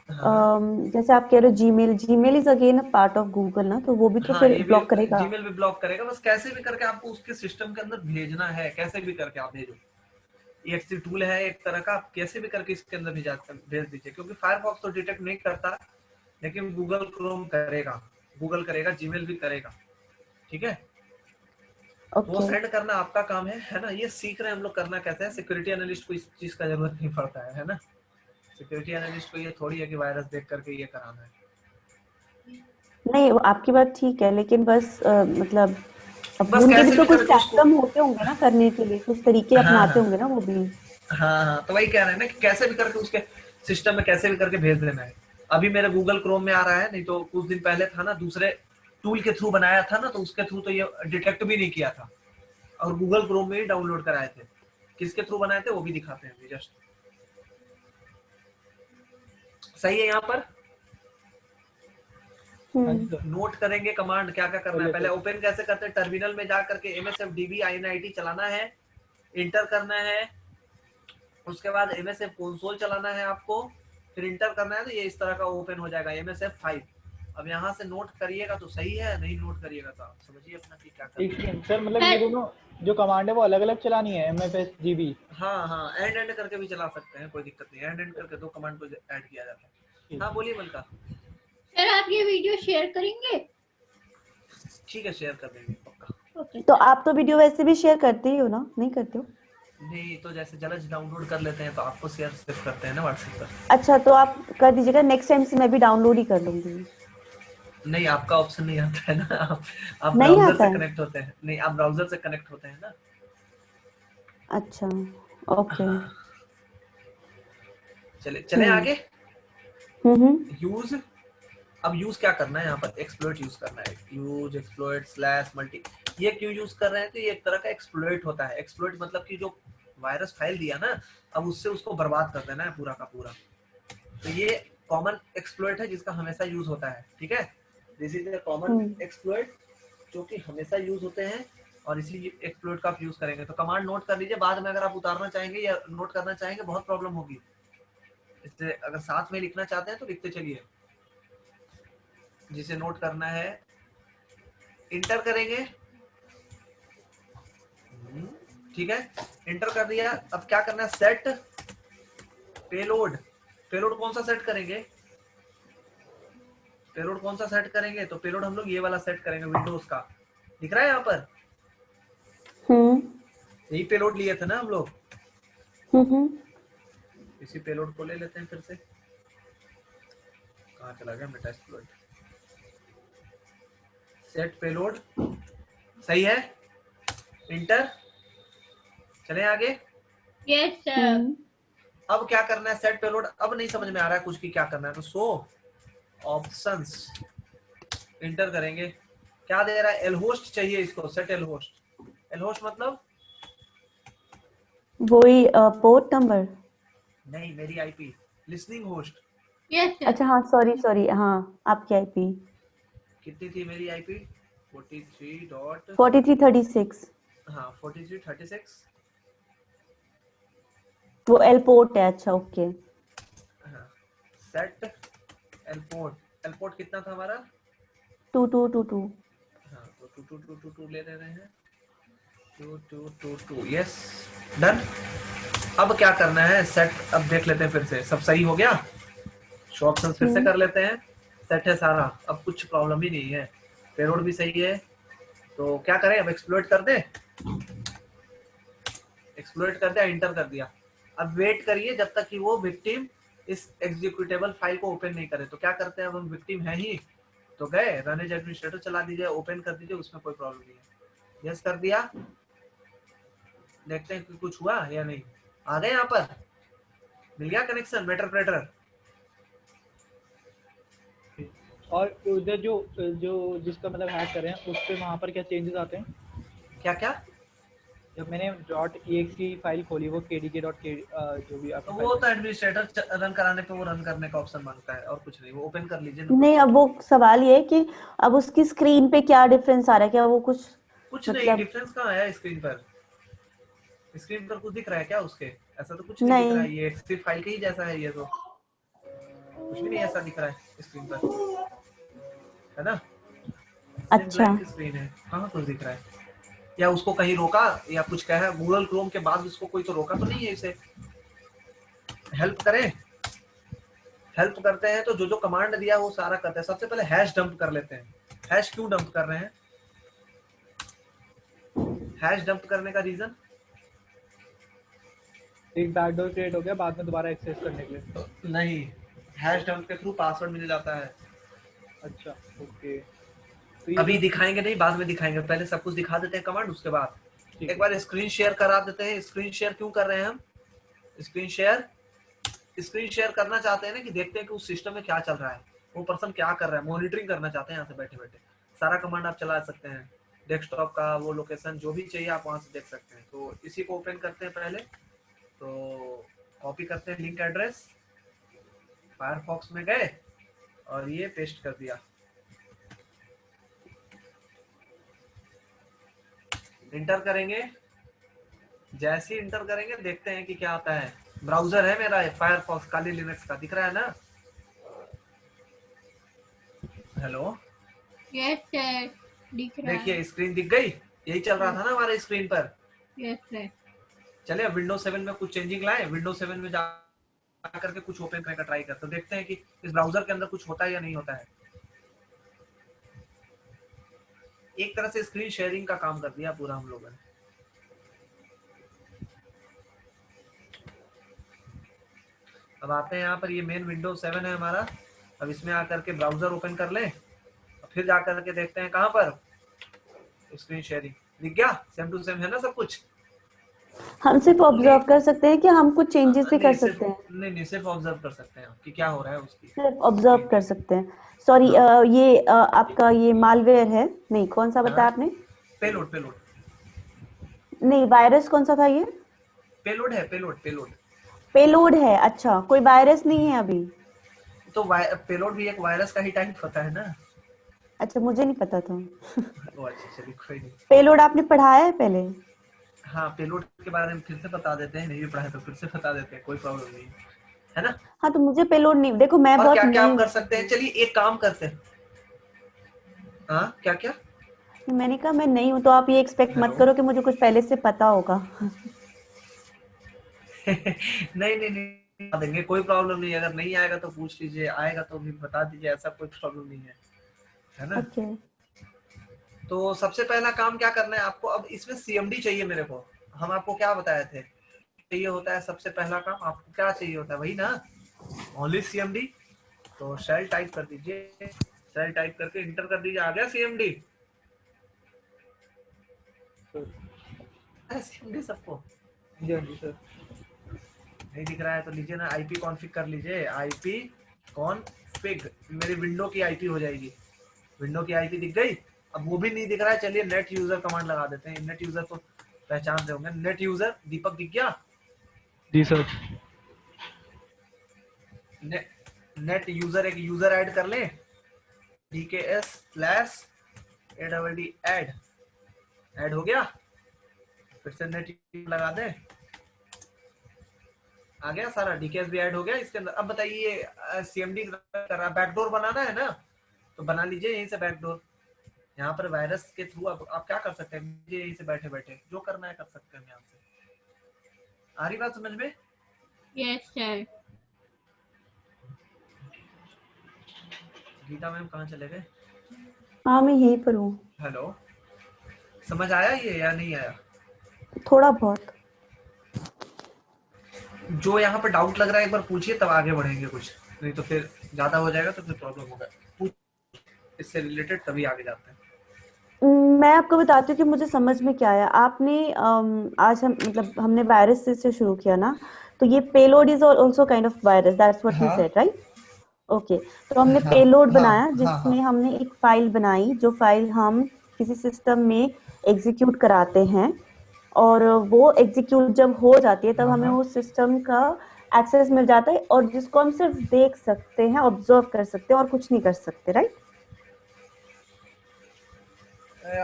Speaker 1: हाँ
Speaker 2: जैसे आप कह रहे हो Gmail is again a part of Google ना, तो वो भी तो
Speaker 1: हाँ,
Speaker 2: फिर
Speaker 1: ये भी
Speaker 2: ब्लॉक करेगा?
Speaker 1: जीमेल भी ब्लॉक करेगा। बस कैसे भी करके आपको उसके सिस्टम के अंदर भेजना है, कैसे भी करके आप भेजो। ये एक टूल है एक तरह का, आप कैसे भी करके इसके अंदर भेज दीजिए, क्योंकि फायरफॉक्स तो डिटेक्ट नहीं करता, लेकिन गूगल क्रोम करेगा, गूगल करेगा, जीमेल भी करेगा। ठीक है, वो
Speaker 2: ओके
Speaker 1: सेंड करना आपका काम है ना। ये सीख रहे हैं हम लोग करना कैसे है। सिक्योरिटी एनालिस्ट को इस चीज का जरूरत नहीं पड़ता है ना। सिक्योरिटी एनालिस्ट को ये थोड़ी है कि वायरस देख करके ये कराना है।
Speaker 2: नहीं, वो आपकी बात ठीक है, लेकिन बस मतलब अब
Speaker 1: बस
Speaker 2: उनके भी
Speaker 1: कैसे
Speaker 2: तो
Speaker 1: भी
Speaker 2: कुछ
Speaker 1: करके उसको,
Speaker 2: प्लेटफॉर्म होते होंगे ना करने के लिए, कुछ तरीके
Speaker 1: हाँ
Speaker 2: अपनाते
Speaker 1: हाँ
Speaker 2: होंगे ना वो भी।
Speaker 1: हाँ, तो वही कह रहे हैं ना कि कैसे भी करके उसके सिस्टम में कैसे भी करके भेज देना है। अभी मेरे गूगल क्रोम में आ रहा है, नहीं तो कुछ दिन पहले था ना, दूसरे टूल के थ्रू बनाया था ना, तो उसके थ्रू तो ये डिटेक्ट भी नहीं किया था, और गूगल क्रोम में ही डाउनलोड कराए थे। किसके थ्रू बनाए थे वो भी दिखाते हैं जस्ट। सही है यहाँ पर।
Speaker 5: हाँ जी सर।
Speaker 1: नोट करेंगे कमांड क्या क्या करना है।
Speaker 5: बोलिए
Speaker 1: पहले
Speaker 5: सर।
Speaker 1: ओपन कैसे करते हैं, टर्मिनल में जा करके msfdb init चलाना है, इंटर करना है। उसके बाद msf कंसोल चलाना है आपको, फिर इंटर करना है, तो ये इस तरह का ओपन हो जाएगा msf5। अब यहाँ से नोट करिएगा तो सही है, नहीं नोट करिएगा तो आप समझिए अपना कि क्या करना है।
Speaker 5: सर मतलब ये दोनों जो कमांड है वो अलग अलग चलानी है, MFSGB।
Speaker 1: हाँ हाँ, एंड एंड करके भी चला सकते हैं, कोई दिक्कत नहीं है। एंड एंड करके दो कमांड को ऐड किया जाता है। हाँ बोलिए मलका।
Speaker 4: सर आप ये वीडियो शेयर करेंगे?
Speaker 1: ठीक है, शेयर कर देंगे पक्का।
Speaker 4: ओके
Speaker 2: तो
Speaker 4: सर।
Speaker 2: आप तो वीडियो वैसे भी शेयर करते ही हो ना, नहीं करते हो?
Speaker 1: नहीं तो जैसे जलज डाउनलोड कर लेते हैं तो आपको शेयर सिर्फ करते हैं ना व्हाट्सएप पर।
Speaker 2: अच्छा, तो आप कर दीजिएगा, नेक्स्ट टाइम से मैं भी डाउनलोड ही कर लूंगी।
Speaker 1: नहीं, आपका ऑप्शन नहीं आता है ना। आप
Speaker 2: नहीं
Speaker 1: ब्राउजर
Speaker 2: आता
Speaker 1: से
Speaker 2: है?
Speaker 1: कनेक्ट होते हैं। नहीं, आप ब्राउजर से कनेक्ट होते हैं ना।
Speaker 2: अच्छा, ओके।
Speaker 1: हाँ, चले चले आगे।
Speaker 2: हम्म।
Speaker 1: यूज, अब यूज क्या करना है यहाँ पर, एक्सप्लॉइट यूज करना है। Use exploit slash multi. ये क्यों यूज कर रहे हैं, तो ये एक तरह का एक्सप्लॉइट होता है। एक्सप्लॉइट मतलब कि जो वायरस फाइल दिया ना, अब उससे उसको बर्बाद कर देना है पूरा का पूरा। तो ये कॉमन एक्सप्लॉइट है जिसका हमेशा यूज होता है, ठीक है। This is a common exploit जो कि हमेशा यूज होते हैं, और इसी एक्सप्लॉइट का आप यूज करेंगे। तो कमांड नोट कर लीजिए, बाद में अगर आप उतारना चाहेंगे या नोट करना चाहेंगे बहुत प्रॉब्लम होगी, इसलिए अगर साथ में लिखना चाहते हैं तो लिखते चलिए। जिसे नोट करना है इंटर करेंगे, ठीक है, इंटर कर दिया। अब क्या करना है, सेट पेलोड। पेलोड कौन सा सेट करेंगे, पेलोड कौन सा सेट करेंगे, तो पेलोड हम लोग ये वाला सेट करेंगे, विंडोज का। दिख रहा है यहाँ पर, यही पेलोड लिए थे ना हम लोग। इसी पेलोड को ले लेते हैं फिर से। कहाँ चला गया मेटा एक्सप्लॉइट। सेट पेलोड, सही है, इंटर। चले आगे।
Speaker 4: Yes sir.
Speaker 1: अब क्या करना है, सेट पेलोड। अब नहीं समझ में आ रहा है कुछ की क्या करना है, तो सो ऑप्शंस इंटर करेंगे। क्या दे रहा है, एल होस्ट चाहिए इसको, set L host. L host मतलब
Speaker 2: वही पोर्ट नंबर।
Speaker 1: नहीं, मेरी IP, listening host.
Speaker 4: Yes sir.
Speaker 2: अच्छा हाँ, सॉरी, हाँ आपकी आईपी
Speaker 1: कितनी थी मेरी आईपी, 43 डॉट,
Speaker 2: 4336।
Speaker 1: हाँ 4336।
Speaker 2: वो एल पोर्ट है, अच्छा ओके।
Speaker 1: हाँ, set L port. L port कितना था हमारा,
Speaker 2: 2222।
Speaker 1: हाँ तो 2222 ले रहे हैं, 2222, यस डन। अब क्या करना है, सेट। अब देख लेते हैं फिर से, सब सही हो गया। शो ऑप्शन फिर से कर लेते हैं, सेट है सारा, अब कुछ प्रॉब्लम ही नहीं है। पेलोड भी सही है, तो क्या करें, अब एक्सप्लोइट कर दे। एक्सप्लोइट कर दिया, इंटर कर दिया। अब वेट करिए जब तक कि वो विक्टिम इस एग्जीक्यूटेबल फाइल को ओपन नहीं करे। तो क्या करते हैं, अब हम विक्टिम है ही, तो गए रन एज एडमिनिस्ट्रेटर चला दीजिए, ओपन कर दीजिए, उसमें कोई प्रॉब्लम नहीं है। यस कर दिया, देखते हैं कि कुछ हुआ या नहीं। आ गए, यहाँ पर मिल गया कनेक्शन मेटरप्रेटर।
Speaker 5: और उधर जो जो जिसका मतलब हैक कर रहे हैं उस पे वहाँ पर क्या चेंजेस आते हैं?
Speaker 1: क्या क्या,
Speaker 5: जब मैंने .exe फाइल खोली वो kdk. जो भी
Speaker 1: तो
Speaker 5: आपकी
Speaker 1: वो
Speaker 5: फाइल
Speaker 1: तो एडमिनिस्ट्रेटर रन कराने पे वो रन करने का ऑप्शन मांगता है, और कुछ नहीं। वो ओपन कर लीजिए,
Speaker 2: नहीं, अब वो सवाल ये है कि अब उसकी स्क्रीन पे क्या डिफरेंस आ रहा है, क्या वो कुछ
Speaker 1: कुछ नहीं।
Speaker 2: मतलब
Speaker 1: डिफरेंस कहाँ है स्क्रीन पर, स्क्रीन पर कुछ दिख रहा है क्या उसके, ऐसा तो कुछ नहीं दिख
Speaker 2: नहीं।
Speaker 1: रहा है। ये एक्सटिव फाइल के ही जैसा है, ये तो कुछ भी नहीं ऐसा दिख रहा है स्क्रीन पर, है ना।
Speaker 2: अच्छा,
Speaker 1: ब्लैंक स्क्रीन है, कहाँ कुछ दिख रहा है, या उसको कहीं रोका या कुछ कहा गूगल क्रोम के बाद उसको कोई तो रोका तो नहीं है इसे। हेल्प करें, हेल्प करते हैं तो जो जो कमांड दिया वो सारा करते हैं। सबसे पहले हैश डंप कर लेते हैं। हैश क्यों डंप कर रहे हैं, हैश डंप करने का रीजन?
Speaker 5: एक बैकडोर क्रिएट हो गया बाद में दोबारा एक्सेस करने के लिए।
Speaker 1: नहीं, हैश डंप के थ्रू पासवर्ड मिल जाता है।
Speaker 5: अच्छा ओके, तो ये
Speaker 1: अभी दिखाएंगे नहीं, बाद में दिखाएंगे, पहले सब कुछ दिखा देते हैं कमांड, उसके बाद
Speaker 5: ठीक
Speaker 1: एक बार स्क्रीन शेयर करा देते हैं। स्क्रीन शेयर क्यों कर रहे हैं हम? स्क्रीन शेयर करना चाहते हैं ना कि देखते हैं कि उस सिस्टम में क्या चल रहा है, वो पर्सन क्या कर रहा है, मॉनिटरिंग करना चाहते हैं। यहाँ से बैठे बैठे सारा कमांड आप चला सकते हैं, डेस्कटॉप का वो लोकेशन जो भी चाहिए आप वहां से देख सकते हैं। तो इसी को ओपन करते हैं पहले, तो कॉपी करते हैं लिंक एड्रेस, फायरफॉक्स में गए और ये पेस्ट कर दिया। इंटर करेंगे, जैसे ही इंटर करेंगे देखते हैं कि क्या आता है। ब्राउजर है मेरा फायरफॉक्स काली लिनक्स का, दिख रहा है ना? हेलो,
Speaker 4: यस सर, दिख रहा है।
Speaker 1: देखिए स्क्रीन दिख गई, यही चल रहा था ना हमारे स्क्रीन पर।
Speaker 4: Yes sir.
Speaker 1: चले अब विंडोज 7 में कुछ चेंजिंग लाए, विंडोज 7 में जा करके कुछ ओपन करने का ट्राई करते, देखते हैं कि इस ब्राउजर के अंदर कुछ होता है या नहीं होता है। एक तरह से स्क्रीन शेयरिंग का काम कर दिया पूरा हम लोगों ने। अब आते हैं यहाँ पर, ये मेन विंडोज 7 है हमारा। अब इसमें आकर के ब्राउजर ओपन कर लें, फिर जाकर के देखते हैं कहाँ पर स्क्रीन शेयरिंग दिख गया। सेम टू सेम है ना सब कुछ?
Speaker 2: हम सिर्फ ऑब्जर्व कर सकते हैं कि हम कुछ चेंजेस भी कर सकते हैं?
Speaker 1: नहीं, सिर्फ ऑब्जर्व कर सकते हैं कि क्या हो रहा है उसकी,
Speaker 2: सिर्फ ऑब्जर्व कर सकते हैं। सॉरी, ये आपका ये मालवेयर है? नहीं, कौन सा बताया आपने?
Speaker 1: पेलोड
Speaker 2: नहीं, वायरस कौन सा था ये?
Speaker 1: पेलोड है, पेलोड
Speaker 2: पेलोड है। अच्छा, कोई वायरस नहीं है अभी?
Speaker 1: तो पेलोड भी एक वायरस का ही टाइप होता है ना।
Speaker 2: अच्छा, मुझे नहीं पता था।
Speaker 1: ओ अच्छा, चलिए कोई नहीं।
Speaker 2: पेलोड आपने पढ़ाया है पहले?
Speaker 1: हाँ, पेलोड के बारे में फिर से बता देते हैं, नहीं भी पढ़ा तो फिर से बता देते हैं, कोई प्रॉब्लम नहीं है ना।
Speaker 2: हाँ, तो मुझे पेलोड नहीं, देखो मैं
Speaker 1: और
Speaker 2: बहुत
Speaker 1: क्या क्या
Speaker 2: नई
Speaker 1: आप
Speaker 2: हूँ।
Speaker 1: कर सकते हैं, चलिए एक काम करते हैं। हाँ, क्या क्या?
Speaker 2: मैंने कहा मैं नहीं हूँ, तो आप ये एक्सपेक्ट मत
Speaker 1: हेलो।
Speaker 2: करो कि मुझे कुछ पहले से पता होगा।
Speaker 1: नहीं बता देंगे, कोई प्रॉब्लम नहीं है। अगर नहीं आएगा तो पूछ लीजिए, आएगा तो भी बता दीजिए, ऐसा कोई प्रॉब्लम नहीं है ना।
Speaker 2: ओके।
Speaker 1: तो सबसे पहला काम क्या करना है आपको, अब इसमें सीएमडी चाहिए मेरे को। हम आपको क्या बताए थे, चाहिए होता है सबसे पहला काम, आपको क्या चाहिए होता है, वही ना, ओनली सीएमडी। तो शेल टाइप कर दीजिए, शेल टाइप करके इंटर कर दीजिए, आ गया सीएमडी। सीएमडी सबको
Speaker 5: जी हाँ जी सर।
Speaker 1: नहीं दिख रहा है तो लीजिए ना, आईपी कॉन्फ़िग कर लीजिए, आईपी कॉन्फ़िग, मेरी विंडो की आईपी हो जाएगी। विंडो की आईपी दिख गई। अब वो भी नहीं दिख रहा है, चलिए नेट यूजर कमांड लगा देते हैं। नेट यूजर तो पहचान रहे होंगे, नेट यूजर दीपक दिख गया?
Speaker 3: जी सर।
Speaker 1: नेट यूजर एक यूजर ऐड कर लें, DKS/ADD ऐड हो गया। फिर से नेट लगा दें, आ गया सारा, डीकेएस भी ऐड हो गया इसके अंदर। अब बताइए सीएमडी कर रहा, बैकडोर बनाना है ना, तो बना लीजिए यहीं से बैकडोर। यहाँ पर वायरस के थ्रू आप क्या कर सकते हैं, यहीं से बैठे बैठे जो करना है कर सकते हैं यहाँ से। आ रही बात समझ में?
Speaker 4: Yes sir.
Speaker 1: गीता मैम कहाँ चले गए?
Speaker 2: हाँ, मैं यहीं पर हूँ।
Speaker 1: हेलो, समझ आया ये या नहीं आया?
Speaker 2: थोड़ा बहुत।
Speaker 1: जो यहाँ पर डाउट लग रहा है एक बार पूछिए, तब आगे बढ़ेंगे कुछ, नहीं तो फिर ज्यादा हो जाएगा तो फिर प्रॉब्लम होगा। इससे रिलेटेड तभी आगे जाते हैं।
Speaker 2: मैं आपको बताती हूँ कि मुझे समझ में क्या आया। आपने आज हम मतलब हमने वायरस से शुरू किया ना, तो ये payload is also kind of virus, that's what he said, right? Okay, तो हमने पेलोड बनाया जिसमें हमने एक फाइल बनाई, जो फाइल हम किसी सिस्टम में एग्जीक्यूट कराते हैं, और वो एग्जीक्यूट जब हो जाती है तब हमें उस सिस्टम का एक्सेस मिल जाता है, और जिसको हम सिर्फ देख सकते हैं, ऑब्जर्व कर सकते हैं और कुछ नहीं कर सकते, राइट?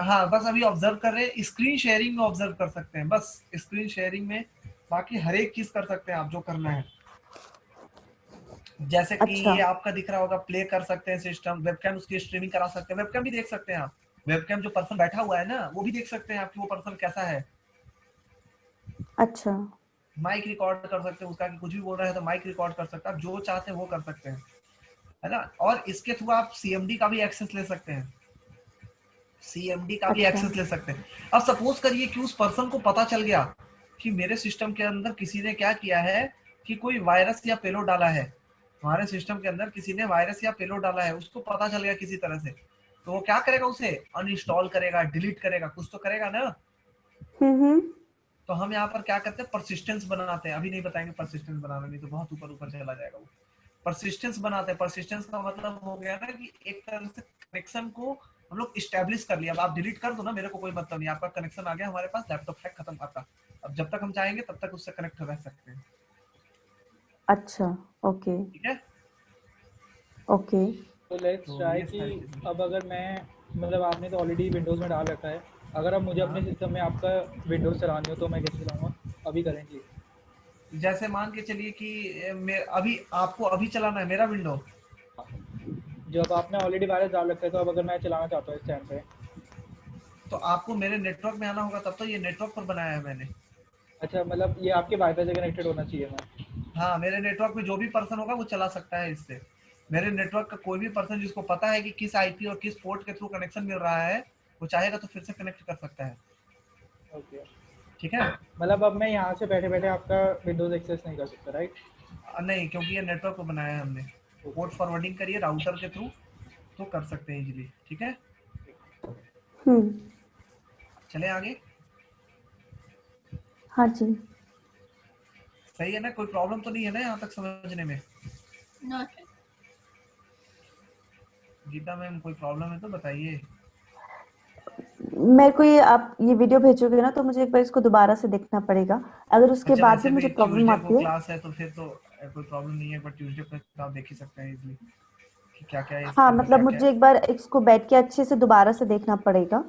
Speaker 1: हाँ, बस अभी ऑब्जर्व कर रहे हैं, स्क्रीन शेयरिंग में ऑब्जर्व कर सकते हैं, बस स्क्रीन शेयरिंग में। बाकी हर एक चीज कर सकते हैं आप जो करना है। जैसे कि
Speaker 2: अच्छा।
Speaker 1: ये आपका दिख रहा होगा, प्ले कर सकते हैं सिस्टम, वेबकैम उसकी स्ट्रीमिंग करा सकते हैं, वेबकैम भी देख सकते हैं आप। वेबकैम जो पर्सन बैठा हुआ है ना, वो भी देख सकते हैं आप कि वो पर्सन कैसा है।
Speaker 2: अच्छा।
Speaker 1: माइक रिकॉर्ड कर सकते हैं उसका, कि कुछ भी बोल रहा है तो माइक रिकॉर्ड कर सकते हैं, आप जो चाहते हैं वो कर सकते हैं, है ना। और इसके थ्रू आप सीएमडी का भी एक्सेस ले सकते हैं, CMD का भी
Speaker 2: अच्छा।
Speaker 1: एक्सेस ले सकते हैं। अब सपोज करिए कि उस पर्सन को पता चल गया कि मेरे सिस्टम के अंदर किसी ने क्या किया है कि कोई वायरस या पेलोड डाला है, हमारे सिस्टम के अंदर किसी ने वायरस या पेलोड डाला है, उसको पता चल गया किसी तरह से, तो वो क्या करेगा, उसे अनइंस्टॉल करेगा, डिलीट करेगा, कुछ तो करेगा ना।
Speaker 2: हम्म।
Speaker 1: तो हम यहाँ पर क्या करते हैं, परसिस्टेंस बनाते हैं। अभी नहीं बताएंगे परसिस्टेंस बनाना, नहीं तो बहुत ऊपर ऊपर चला जाएगा वो। परसिस्टेंस बनाते हैं। परसिस्टेंस का मतलब हो गया ना कि एक तरह से कनेक्शन को हम लोग इस्टेब्लिश कर लिया। अब आप डिलीट कर दो ना, मेरे को कोई मतलब नहीं, आपका कनेक्शन आ गया हमारे पास, लैपटॉप है, खत्म आपका। अब जब तक हम चाहेंगे तब तक उससे कनेक्ट रह सकते हैं।
Speaker 2: अच्छा, ओके
Speaker 1: ठीक है,
Speaker 2: ओके।
Speaker 5: तो लेट्स
Speaker 1: तो
Speaker 5: ट्राई
Speaker 1: ये
Speaker 5: कि
Speaker 1: सारी चीजें।
Speaker 5: अब अगर मैं मतलब आपने तो ऑलरेडी विंडोज़ में डाल रखा है, अगर अब मुझे अपने
Speaker 1: हाँ।
Speaker 5: सिस्टम में आपका विंडोज़ चलानी हो तो मैं कैसे चलाऊँगा अभी करेंटली?
Speaker 1: जैसे मान के चलिए कि अभी आपको अभी चलाना है मेरा विंडो।
Speaker 5: जब आपने ऑलरेडी वायरस डाल रखा है तो अब अगर मैं चलाना चाहता हूँ इस टाइम पे,
Speaker 1: तो आपको मेरे नेटवर्क में आना होगा, तब तो ये नेटवर्क पर बनाया है मैंने।
Speaker 5: अच्छा मतलब ये आपके वाईफाई से कनेक्टेड होना चाहिए मैं?
Speaker 1: हाँ, मेरे नेटवर्क में जो भी पर्सन होगा वो चला सकता है इससे। मेरे नेटवर्क का कोई भी पर्सन जिसको पता है कि किस आईपी और किस पोर्ट के थ्रू कनेक्शन मिल रहा है, वो चाहेगा तो फिर से कनेक्ट कर सकता है।
Speaker 5: ओके,
Speaker 1: ठीक है।
Speaker 5: मतलब अब मैं यहाँ से बैठे बैठे आपका विंडोज़ एक्सेस नहीं कर सकता, राइट?
Speaker 1: नहीं, क्योंकि ये नेटवर्क को बनाया है हमने। पोर्ट फॉरवर्डिंग करिए राउटर के थ्रू तो कर सकते हैं इजीली। ठीक है,
Speaker 2: हम्म।
Speaker 1: चले आगे।
Speaker 2: हाँ जी।
Speaker 1: सही है ना, कोई प्रॉब्लम तो नहीं है ना यहाँ तक समझने में?
Speaker 4: No sir.
Speaker 1: गीता मैम, कोई प्रॉब्लम है तो बताइए।
Speaker 2: मेरे को ये आप ये वीडियो भेजोगे ना, तो मुझे एक बार इसको दोबारा से देखना पड़ेगा। अगर उसके
Speaker 1: अच्छा,
Speaker 2: बाद
Speaker 1: वैसे
Speaker 2: भी मुझे
Speaker 1: भी
Speaker 2: प्रॉब्लम
Speaker 1: ट्यूसडे को
Speaker 2: आती है।
Speaker 1: क्लास है तो फिर तो कोई प्रॉब्लम नहीं है, बट ट्यूसडे को तो आप देख ही सकते हैं इजीली कि क्या क्या है इसके
Speaker 2: हाँ,
Speaker 1: अंदर,
Speaker 2: मतलब
Speaker 1: क्या क्या
Speaker 2: मुझे
Speaker 1: है।
Speaker 2: एक बार इसको बैठ के अच्छे से दोबारा से देखना पड़ेगा।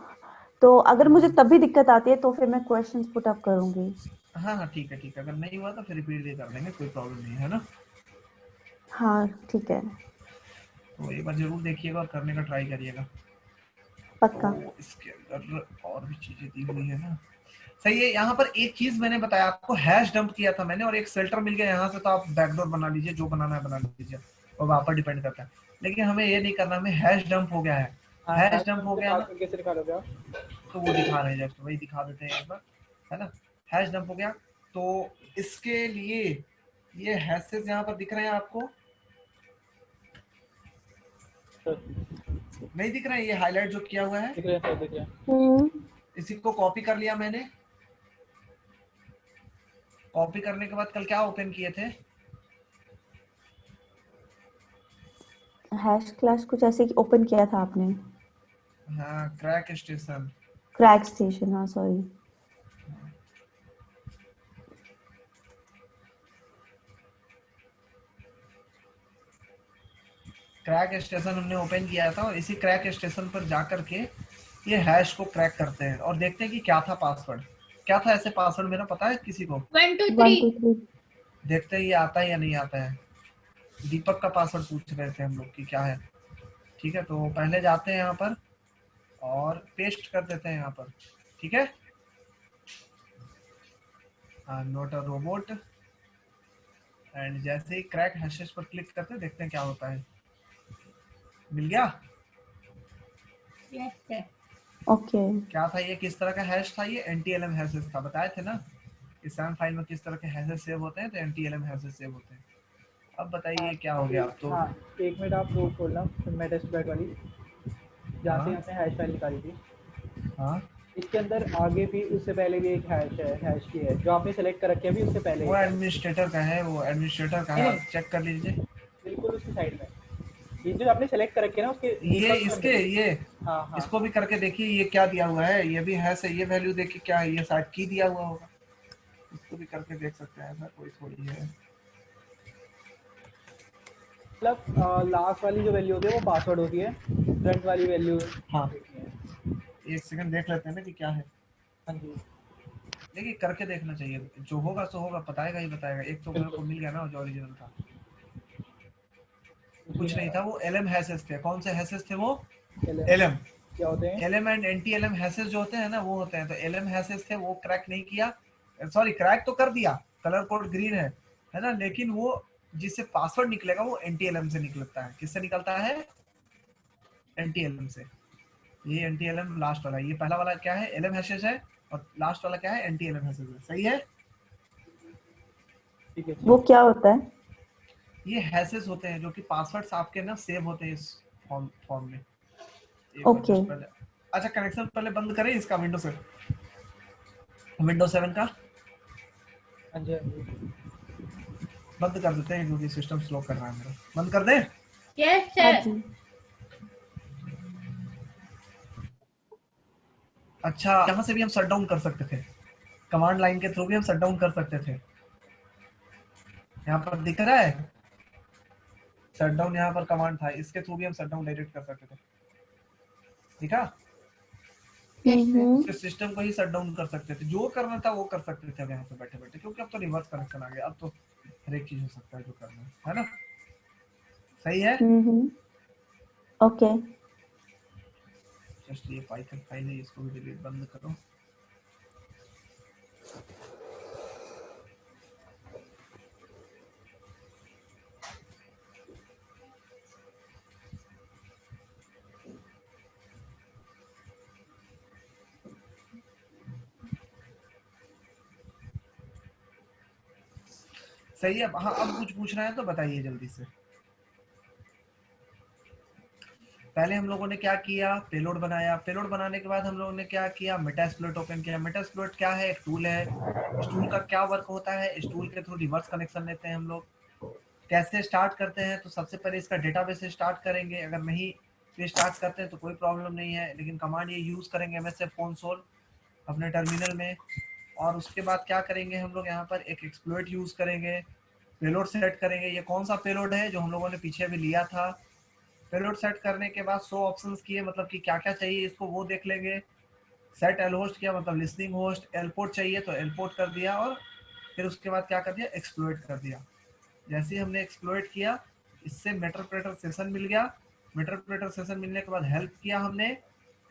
Speaker 2: तो अगर मुझे तब भी दिक्कत आती है तो फिर मैं क्वेश्चंस पुट अप करूंगी।
Speaker 1: हाँ हाँ, ठीक है ठीक है, अगर नहीं हुआ तो फिर रिपीट भी कर देंगे, कोई प्रॉब्लम नहीं है ना।
Speaker 2: हाँ ठीक है,
Speaker 1: तो एक बार जरूर देखिएगा और करने का ट्राई करिएगा।
Speaker 2: पक्का।
Speaker 1: तो इसके अंदर और भी चीजें दी हुई है ना। सही है, यहाँ पर एक चीज मैंने बताया आपको, हैश डंप किया था मैंने और एक शेल्टर मिल गया यहाँ से, तो आप बैकडोर बना लीजिए, जो बनाना है बना लीजिए, और वहाँ पर डिपेंड करता है। लेकिन हमें ये नहीं करना, हमें हैश डंप हो गया है।
Speaker 5: हाँ,
Speaker 1: हैश डंप हो
Speaker 5: से
Speaker 1: गया ना,
Speaker 5: पासवर्ड कैसे निकालोगे आप?
Speaker 1: तो वो दिखा रहे हैं, जस्ट वही दिखा देते हैं एक बार, है ना। हैश डंप हो गया, तो इसके लिए ये हैशेस यहाँ पर दिख रहे हैं आपको, नहीं दिख रहे हैं, ये हाईलाइट जो किया हुआ है,
Speaker 5: दिख रहे हैं सर, दिख रहे हैं।
Speaker 1: इसी को कॉपी कर लिया मैंने। कॉपी करने के बाद कल क्या ओपन किए थे?
Speaker 2: हैश क्लास कुछ ऐसे ओपन किया था आपने?
Speaker 1: हाँ, क्रैक स्टेशन।
Speaker 2: क्रैक स्टेशन, हाँ सॉरी।
Speaker 1: क्रैक स्टेशन हमने ओपन किया था, और इसी क्रैक स्टेशन पर जाकर के ये हैश को क्रैक करते हैं और देखते हैं कि क्या था पासवर्ड, क्या था ऐसे पासवर्ड, मेरा पता है किसी को?
Speaker 4: 1 2
Speaker 2: 1 2
Speaker 4: 3।
Speaker 2: 3।
Speaker 1: देखते हैं ये आता है या नहीं आता है। दीपक का पासवर्ड पूछ रहे थे हम लोग कि क्या है। ठीक है, तो पहले जाते हैं यहाँ पर और पेस्ट कर देते हैं यहाँ पर। ठीक है, नॉट अ रोबोट, एंड जैसे ही क्रैक हैशेस पर क्लिक करते हैं, देखते हैं क्या होता है। मिल गया।
Speaker 4: Yes sir.
Speaker 2: ओके।
Speaker 1: क्या था ये, किस तरह का हैश था ये? NTLM हैशेस था, बताए थे ना इस सैम फाइल में किस तरह के हैशेस सेव होते हैं, तो NTLM हैशेस सेव होते हैं। अब बताइए क्या हो गया अब तो।
Speaker 5: हाँ, 1 मिनट आप वो खोलना, फिर मैं टेस्ट बैट वाली जहाँ से
Speaker 1: हाँ
Speaker 5: आपने हैश फाइल निकाली थी,
Speaker 1: हाँ,
Speaker 5: इसके अंदर आगे भी उससे पहले भी एक हैश है, हैश की है जो आपने सेलेक्ट कर रखी है अभी, उससे पहले
Speaker 1: वो
Speaker 5: एक है।
Speaker 1: एडमिनिस्ट्रेटर का है, वो एडमिनिस्ट्रेटर का है,
Speaker 5: नहीं,
Speaker 1: आप चेक कर लीजिए।
Speaker 5: बिल्कुल उसकी साइड में, ये जो आपने सेलेक्ट कर रखी है ना उसके
Speaker 1: ये
Speaker 5: ऊपर तो
Speaker 1: इसके ये
Speaker 5: हाँ हाँ,
Speaker 1: इसको भी करके देखिए, ये क्या दिया हुआ है, ये भी है सही, ये वैल्यू देखिए क्या है, ये शायद की दिया हुआ होगा, इसको भी करके देख सकते हैं, ऐसा कोई थोड़ी है।
Speaker 5: मतलब लास्ट वाली जो वैल्यू होती है वो पासवर्ड होती है, फ्रंट वाली वैल्यू
Speaker 1: हाँ,
Speaker 5: होती है।
Speaker 1: एक सेकंड देख लेते हैं ना कि क्या है।
Speaker 5: हाँ जी,
Speaker 1: देखिए करके देखना चाहिए, जो होगा सो होगा, बताएगा ही बताएगा। एक तो मेरे को मिल गया ना जो ओरिजिनल था, कुछ नहीं था, वो LM हैशेस थे। कौन से हैशेस थे वो? LM।
Speaker 5: क्या होते हैं?
Speaker 1: LM एंड NTLM हैशेस जो होते हैं ना, वो होते हैं। तो LM हैशेस थे, वो क्रैक नहीं किया, सॉरी क्रैक तो कर दिया, कलर कोड ग्रीन है ना, लेकिन वो जिससे पासवर्ड निकलेगा वो NTLM से निकलता है। किससे निकलता है? NTLM से। ये एंटी एलएम लास्ट वाला, ये पहला वाला क्या है, एलएम हैशेस है, और लास्ट वाला क्या है, एंटी एलएम हैशेस है। सही है?
Speaker 5: ठीक है
Speaker 2: वो क्या होता है?
Speaker 1: ये हैशेस होते हैं जो कि पासवर्ड्स आपके ना सेव होते हैं इस फॉर्म में। एक बार
Speaker 2: ओके
Speaker 1: जस्ट पहले, अच्छा कनेक्शन पहले बंद करें इसका, विंडो 7 का
Speaker 5: हाँ जी, हाँ जी।
Speaker 1: बंद कर देते हैं क्योंकि सिस्टम स्लो कर रहा है मेरा। बंद कर दें?
Speaker 4: यस
Speaker 2: हाँ
Speaker 4: सर।
Speaker 2: जी।
Speaker 1: अच्छा, यहाँ से भी हम शट डाउन कर सकते थे, कमांड लाइन के थ्रू भी हम शट डाउन कर सकते थे। यहाँ पर दिख रहा है शट डाउन, यहाँ पर कमांड था, इसके थ्रू भी हम शट डाउन डायरेक्ट कर सकते थे। ठीक है? सिस्टम को ही शट डाउन कर सकते थे, जो करना था वो कर सकते थे यहाँ पे बैठे बैठे, क्योंकि अब तो रिवर्स कनेक्शन आ गया, अब तो हर एक चीज हो सकता है जो करना है ना? सही है?
Speaker 2: ओके
Speaker 1: जस्ट ये पाइथन फाइल है, इसको भी डिलीट बंद करो। सही है। हाँ, अब कुछ पूछना है तो बताइए जल्दी से। पहले हम लोगों ने क्या किया, पेलोड बनाया। पेलोड बनाने के बाद हम लोगों ने क्या किया, मेटास्प्लॉइट ओपन किया। मेटास्प्लॉइट क्या है, एक टूल है। इस टूल का क्या वर्क होता है, इस टूल के थ्रू रिवर्स कनेक्शन लेते हैं हम लोग। कैसे स्टार्ट करते हैं, तो सबसे पहले इसका डेटाबेस से स्टार्ट करेंगे, अगर नहीं ये स्टार्ट करते हैं तो कोई प्रॉब्लम नहीं है, लेकिन कमांड ये यूज करेंगे MSF console अपने टर्मिनल में। और उसके बाद क्या करेंगे हम लोग, यहाँ पर एक एक्सप्लॉइट यूज करेंगे, पेलोड सेट करेंगे। ये कौन सा पेलोड है जो हम लोगों ने पीछे भी लिया था। पेलोड सेट करने के बाद 100 ऑप्शंस किए, मतलब कि क्या क्या चाहिए इसको वो देख लेंगे। सेट एल होस्ट किया, मतलब लिसनिंग होस्ट। एल पोर्ट चाहिए तो एल पोर्ट कर दिया, और फिर उसके बाद क्या कर दिया, एक्सप्लॉइट कर दिया। जैसे ही हमने एक्सप्लॉइट किया, इससे मेटरप्रेटर सेशन मिल गया। मेटरप्रेटर सेशन मिलने के बाद हेल्प किया हमने।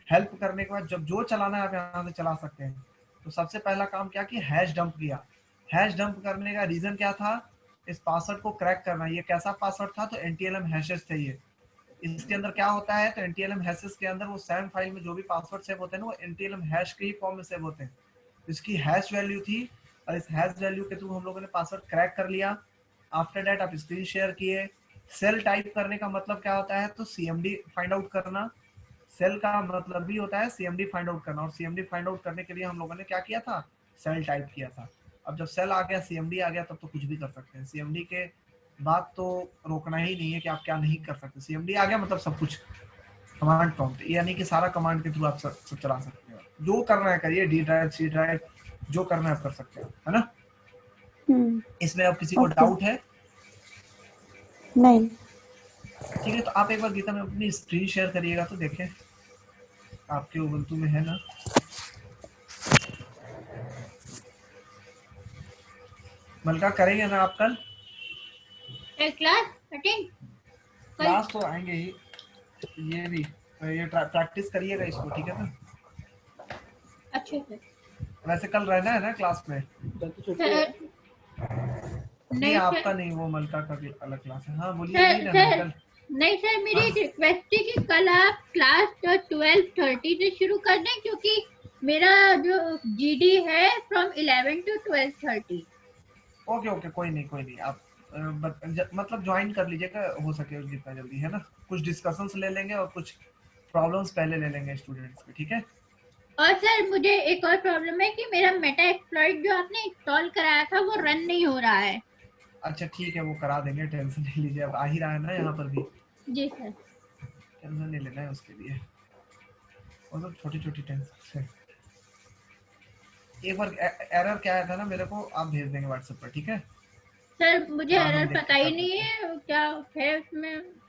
Speaker 1: हेल्प करने के बाद जब जो चलाना है आप यहाँ से चला सकते हैं। तो सबसे पहला काम क्या किया, हैश डंप किया। हैश डंप करने का रीजन क्या था, इस पासवर्ड को क्रैक करना। ये कैसा पासवर्ड था, तो एनटीएलएम हैशेस थे ये। इसके अंदर क्या होता है, तो एनटीएलएम हैशेस के अंदर वो सैम फाइल में जो भी पासवर्ड सेव होते हैं ना, वो एनटीएलएम हैश के ही फॉर्म में सेव होते हैं। इसकी हैश वैल्यू थी, और इस हैश वैल्यू के थ्रू हम लोगों ने पासवर्ड क्रैक कर लिया। आफ्टर दैट आप स्क्रीन शेयर किए। सेल टाइप करने का मतलब क्या होता है, तो सीएमडी फाइंड आउट करना। सेल का मतलब भी होता है सीएमडी फाइंड आउट करना, और सीएमडी फाइंड आउट करने के लिए हम लोगों ने क्या किया था, सेल टाइप किया था। अब जब सेल आ गया, सीएमडी आ गया, तब तो कुछ भी कर सकते हैं। सीएमडी के बाद तो रोकना ही नहीं है कि आप क्या नहीं कर सकते। सीएमडी आ गया मतलब सब कुछ कमांड प्रॉम्प्ट, यानी कि सारा कमांड के थ्रू आप सब चला सकते हैं। जो करना है करिए, डी ड्राइव सी ड्राइव जो करना है आप कर सकते हैं, है ना? इसमें अब किसी को डाउट है?
Speaker 2: नहीं।
Speaker 1: ठीक है, तो आप एक बार गीता में अपनी स्क्रीन शेयर करिएगा तो देखें आपके उबंटू में है ना। मलका करेंगे ना आप कल?
Speaker 4: क्लास अटेंड
Speaker 1: क्लास तो आएंगे ही, ये भी ये प्रैक्टिस करिएगा इसको, ठीक है ना?
Speaker 4: अच्छे से।
Speaker 1: वैसे कल रहना है ना क्लास में?
Speaker 5: कल तो छुट्टी है।
Speaker 1: नहीं
Speaker 4: नहीं
Speaker 1: आपका
Speaker 4: सर,
Speaker 1: नहीं, वो मलका का भी अलग क्लास है। हाँ बोलिए,
Speaker 4: सर
Speaker 1: नहीं रहना है
Speaker 4: सर
Speaker 1: कल?
Speaker 4: नहीं सर, मेरी
Speaker 1: हाँ?
Speaker 4: एक रिक्वेस्ट है कि कल आप क्लास 12:30 से शुरू कर दें, क्योंकि मेरा जो जीडी है फ्रॉम 11 to 12:30।
Speaker 1: ओके ओके, कोई नहीं कोई नहीं, आप मतलब ज्वाइन कर लीजिएगा हो सके जितना जल्दी, है ना? कुछ डिस्कशंस ले लेंगे और कुछ प्रॉब्लम्स पहले ले लेंगे स्टूडेंट्स के, ठीक है?
Speaker 4: और सर मुझे एक और प्रॉब्लम है कि मेरा मेटा एक्सप्लॉइट जो आपने इंस्टॉल कराया था वो रन नहीं हो रहा है।
Speaker 1: अच्छा ठीक है, वो करा देंगे, टेंशन नहीं लीजिए। अब आ ही रहा है ना यहाँ पर भी,
Speaker 4: जी सर।
Speaker 1: टेंशन नहीं लेना है उसके लिए, वो सब छोटी छोटी टेंशन है। एक बार एरर क्या आया था ना मेरे को, आप भेज देंगे व्हाट्सएप पर, ठीक है?
Speaker 4: सर मुझे
Speaker 1: हाँ, हम
Speaker 4: एरर
Speaker 1: देख के
Speaker 4: पता ही
Speaker 1: कर
Speaker 4: नहीं
Speaker 1: देते हैं।
Speaker 4: है क्या है उसमें।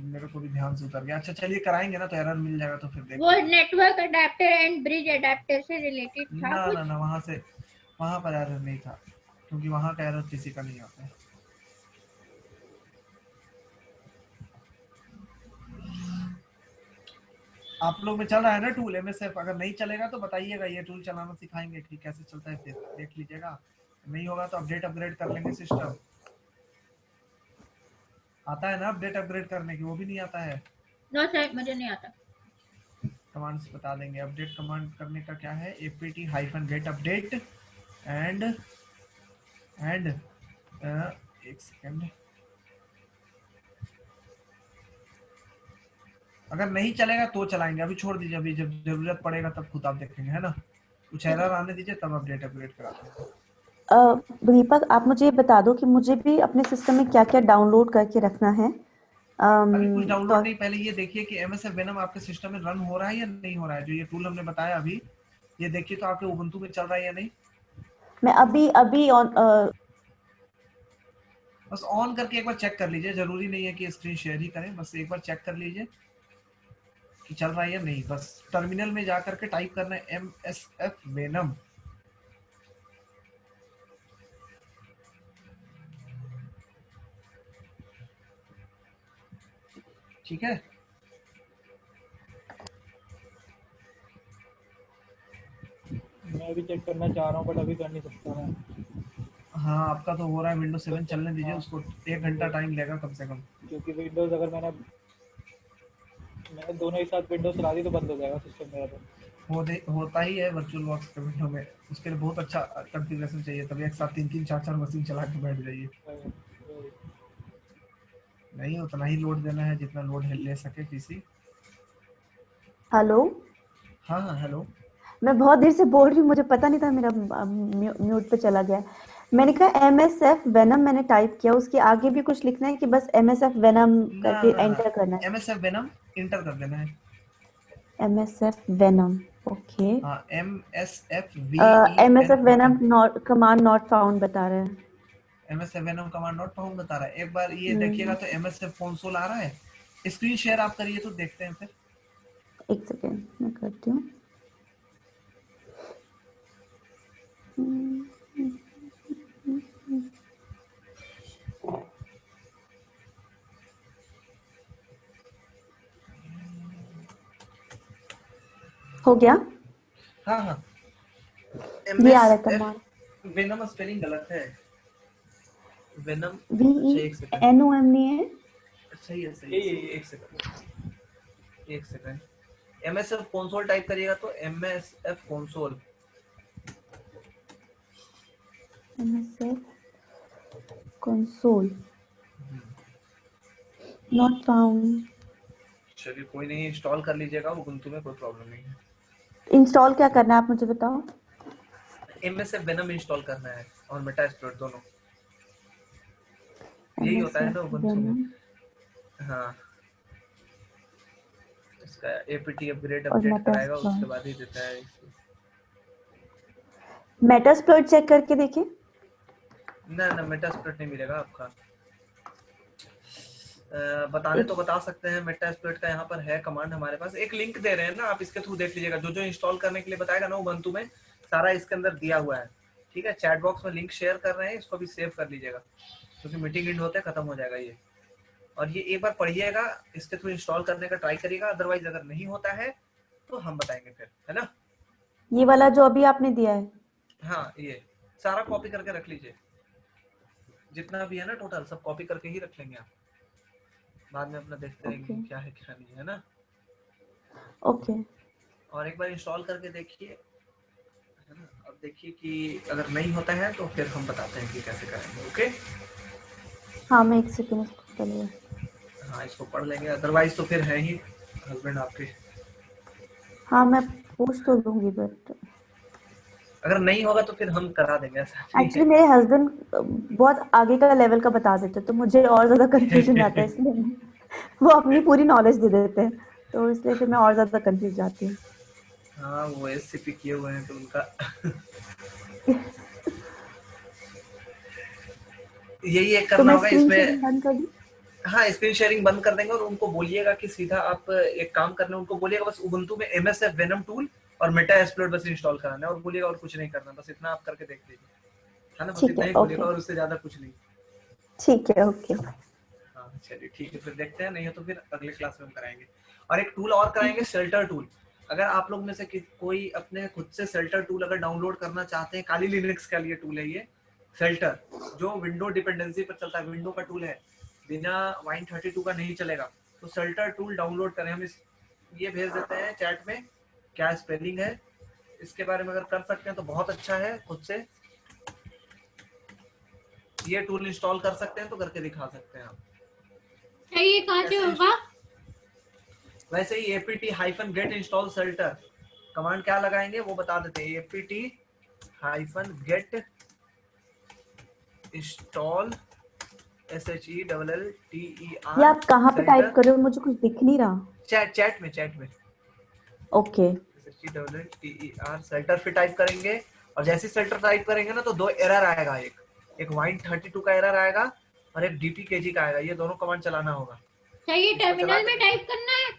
Speaker 1: मेरे को भी ध्यान से उतर गया। अच्छा चलिए कराएंगे ना, तो एरर मिल जाएगा तो फिर
Speaker 4: वो
Speaker 1: देखते हैं।
Speaker 4: Network adapter and bridge adapter से रिलेटेड था
Speaker 1: ना ना
Speaker 4: कुछ।
Speaker 1: ना, वहाँ पर एरर नहीं था, क्योंकि वहाँ का एरर किसी का नहीं आता है। आप लोग में चल रहा है ना टूल MSF? अगर नहीं चलेगा तो बताइएगा, ये टूल चलाना सिखाएंगे कि कैसे चलता है, फिर देख लीजिएगा। नहीं होगा तो अपग्रेड कर लेंगे सिस्टम। आता है ना अपडेट अपग्रेड करने की? वो भी नहीं आता है?
Speaker 4: नो सर, मुझे नहीं आता।
Speaker 1: कमांड्स बता देंगे। अपडेट कमांड करने का क्या है, apt-get अपडेट एंड एक सेकंड, अगर नहीं चलेगा तो चलाएंगे, अभी छोड़ दीजिए, अभी जब जरूरत पड़ेगा तब खुद आप देखेंगे, है ना। कुछ एरर आने दीजिए तब अपडेट कराते हैं।
Speaker 2: दीपक, आप मुझे ये बता दो कि मुझे भी अपने सिस्टम में क्या क्या डाउनलोड करके रखना है।
Speaker 1: अभी कुछ
Speaker 2: तो
Speaker 1: डाउनलोड नहीं, पहले ये देखिए कि एमएसएफ वेनम आपके सिस्टम में रन हो रहा है या नहीं हो रहा है। जो ये टूल हमने बताया अभी, ये देखिए तो आपके उबुंटू में चल रहा है या नहीं।
Speaker 2: मैं अभी अभी ऑन
Speaker 1: बस ऑन करके एक बार चेक कर लीजिए, जरूरी नहीं है कि स्क्रीन शेयर ही करें, बस एक बार चेक कर लीजिए कि चल रहा है या नहीं। बस टर्मिनल में जा करके टाइप करना है एमएसएफ वेनम। ठीक है,
Speaker 5: मैं भी चेक करना चाह रहा हूँ बट अभी कर नहीं सकता मैं।
Speaker 1: हाँ आपका तो हो रहा है, विंडोज 7 चलने दीजिए, उसको 1 घंटा टाइम लेगा कम से कम।
Speaker 5: क्योंकि विंडोज अगर मैंने दोनों एक साथ विंडोज चला दी तो बंद हो जाएगा सिस्टम मेरा। तो
Speaker 1: होता ही है वर्चुअल बॉक्स के विंडो में, उसके लिए बहुत अच्छा कॉन्फ़िगरेशन चाहिए, तभी एक साथ 3-3 4-4 मशीन चला के बैठ जाइए। नहीं, उतना ही लोड देना है जितना लोड ले सके पीसी।
Speaker 2: हेलो,
Speaker 1: हाँ हाँ हेलो।
Speaker 2: मैं बहुत देर से बोल रही हूँ, मुझे पता नहीं था मेरा म्यूट पे चला गया। मैंने कहा एमएसएफ वेनम मैंने टाइप किया, उसके आगे भी कुछ लिखना है कि बस एमएसएफ वेनम
Speaker 1: ना
Speaker 2: करके
Speaker 1: ना ना,
Speaker 2: एंटर करना है?
Speaker 1: एमएसएफ वेनम इंटर कर देना है।
Speaker 2: MSF venom, okay.
Speaker 1: हाँ MSFVENM
Speaker 2: MSF venom not command not found बता रहा है।
Speaker 1: MSF venom command not found बता रहा है। एक बार ये देखिएगा
Speaker 2: हम्म,
Speaker 1: तो MSF कंसोल आ रहा है। स्क्रीन शेयर आप करिए तो देखते हैं फिर।
Speaker 2: एक सेकेंड मैं करती हूँ। हो गया,
Speaker 1: हाँ हाँ,
Speaker 2: ये आ रहा है कमांड।
Speaker 1: वेनम स्पेलिंग गलत है, वेनम।
Speaker 2: VE
Speaker 1: अच्छा एक सेकंड,
Speaker 2: NOM नहीं है?
Speaker 1: सही है सही है, एक सेकंड एक सेकंड। MSF कंसोल टाइप करिएगा तो MSF console.
Speaker 2: MSF console not found.
Speaker 1: चलिए कोई नहीं, इंस्टॉल कर लीजिएगा उबुंटू में, कोई प्रॉब्लम नहीं है।
Speaker 2: इंस्टॉल क्या करना है आप मुझे बताओ।
Speaker 1: MSF वेनम इंस्टॉल करना है और मेटास्प्लॉइट दोनों, यही होता है ना
Speaker 2: MSF
Speaker 1: उबुंटू में।
Speaker 2: वेनम
Speaker 1: हाँ, इसका एपीटी अपग्रेड
Speaker 2: और
Speaker 1: अपडेट कराएगा, उसके
Speaker 2: मेटास्प्लॉइट।
Speaker 1: बाद ही देता है।
Speaker 2: मेटास्प्लॉइट चेक करके देखिए।
Speaker 1: ना ना, मेटास्प्लॉइट नहीं मिलेगा आपका। बताने तो बता सकते हैं, मेटास्प्लॉइट का यहाँ पर है कमांड हमारे पास, एक लिंक दे रहे हैं ना, आप इसके थ्रू देख लीजिएगा। जो जो इंस्टॉल करने के लिए बताएगा ना उबुंटू में, सारा इसके अंदर दिया हुआ है। ठीक है, चैट बॉक्स में लिंक शेयर कर रहे हैं, इसको भी सेव कर लीजिएगा, क्योंकि मीटिंग एंड होते खत्म हो जाएगा ये। और ये एक बार पढ़िएगा, इसके थ्रू इंस्टॉल करने का ट्राई करिएगा, अदरवाइज अगर नहीं होता है तो हम बताएंगे फिर, है ना।
Speaker 2: ये वाला जो अभी आपने दिया है?
Speaker 1: हाँ, ये सारा कॉपी करके रख लीजिए, जितना भी है ना टोटल सब कॉपी करके ही रख लेंगे आप, बाद में अपना देखते रहेंगे
Speaker 2: ओके
Speaker 1: क्या है क्या नहीं है ना।
Speaker 2: ओके।
Speaker 1: और एक बार इंस्टॉल करके देखिए, है ना। अब देखिए कि अगर नहीं होता है तो फिर हम बताते हैं कि कैसे करेंगे। ओके,
Speaker 2: हाँ मैं एक सेकेंड इसको चलिए।
Speaker 1: हाँ इसको पढ़ लेंगे, अदरवाइज तो फिर है ही हस्बैंड आपके।
Speaker 2: हाँ मैं पूछ तो लूंगी बट
Speaker 1: अगर नहीं होगा तो फिर हम करा देंगे, ऐसा नहीं
Speaker 2: एक्चुअली मेरे हस्बैंड बहुत आगे का लेवल का बता देते तो मुझे और ज्यादा कंफ्यूजन आता है, इसलिए वो अपनी पूरी नॉलेज दे देते हैं, तो इसलिए फिर मैं और ज्यादा कंफ्यूज जाती हूँ।
Speaker 1: हाँ वो एससीपी किए हुए हैं तो उनका यही एक
Speaker 2: तो
Speaker 1: करना
Speaker 2: मैं
Speaker 1: होगा
Speaker 2: स्क्रीन
Speaker 1: इसमें।
Speaker 2: शेयरिंग बंद कर दूं?
Speaker 1: हाँ स्क्रीन शेयरिंग बंद कर देंगे और उनको बोलिएगा कि सीधा आप एक काम करना, उनको बोलिएगा बस उबुंटू में MSF वेनम टूल और मेटास्प्लॉइट बस इंस्टॉल कराना है, और बोलिएगा और कुछ नहीं करना, बस इतना आप करके देख लीजिए, है ना। बस
Speaker 2: ठीक
Speaker 1: इतना
Speaker 2: है,
Speaker 1: ही
Speaker 2: ओके
Speaker 1: बोलिएगा और उससे ज्यादा कुछ नहीं।
Speaker 2: ठीक है, ओके।
Speaker 1: हाँ चलिए ठीक है, फिर देखते हैं, नहीं हो तो फिर अगले क्लास में हम कराएंगे। और एक टूल और कराएंगे, शेल्टर टूल। अगर आप लोग में से कोई अपने खुद से शेल्टर टूल अगर डाउनलोड करना चाहते हैं, काली लिनक्स का लिए टूल है ये शेल्टर, जो विंडो डिपेंडेंसी पर चलता है, विंडो का टूल है, बिना Wine32 का नहीं चलेगा। तो सेल्टर टूल डाउनलोड करें। हम इस ये भेज देते हैं चैट में क्या स्पेलिंग है, इसके बारे में अगर कर सकते हैं तो बहुत अच्छा है। खुद से ये टूल इंस्टॉल कर सकते हैं तो करके दिखा सकते हैं आप।
Speaker 4: ये कहाँ से
Speaker 1: कैसे
Speaker 4: होगा?
Speaker 1: वैसे ही apt-get install shelter कमांड क्या लगाएंगे वो बता देते हैं। apt-get install SHELLTER
Speaker 2: ये आप कहाँ पे टाइप कर रहे हो? मुझे कुछ दिख नहीं रहा।
Speaker 1: चैट में
Speaker 2: ओके
Speaker 1: SHELLTER सेल्टर फिर टाइप करेंगे। और जैसे सेल्टर टाइप करेंगे ना तो दो एरर आएगा, एक wine32 का एरर आएगा और एक dpkg का आएगा। ये दोनों कमांड चलाना होगा।
Speaker 4: ये
Speaker 1: इसको
Speaker 4: टर्मिनल
Speaker 1: चला
Speaker 4: में
Speaker 1: कर-
Speaker 4: टाइप करना है?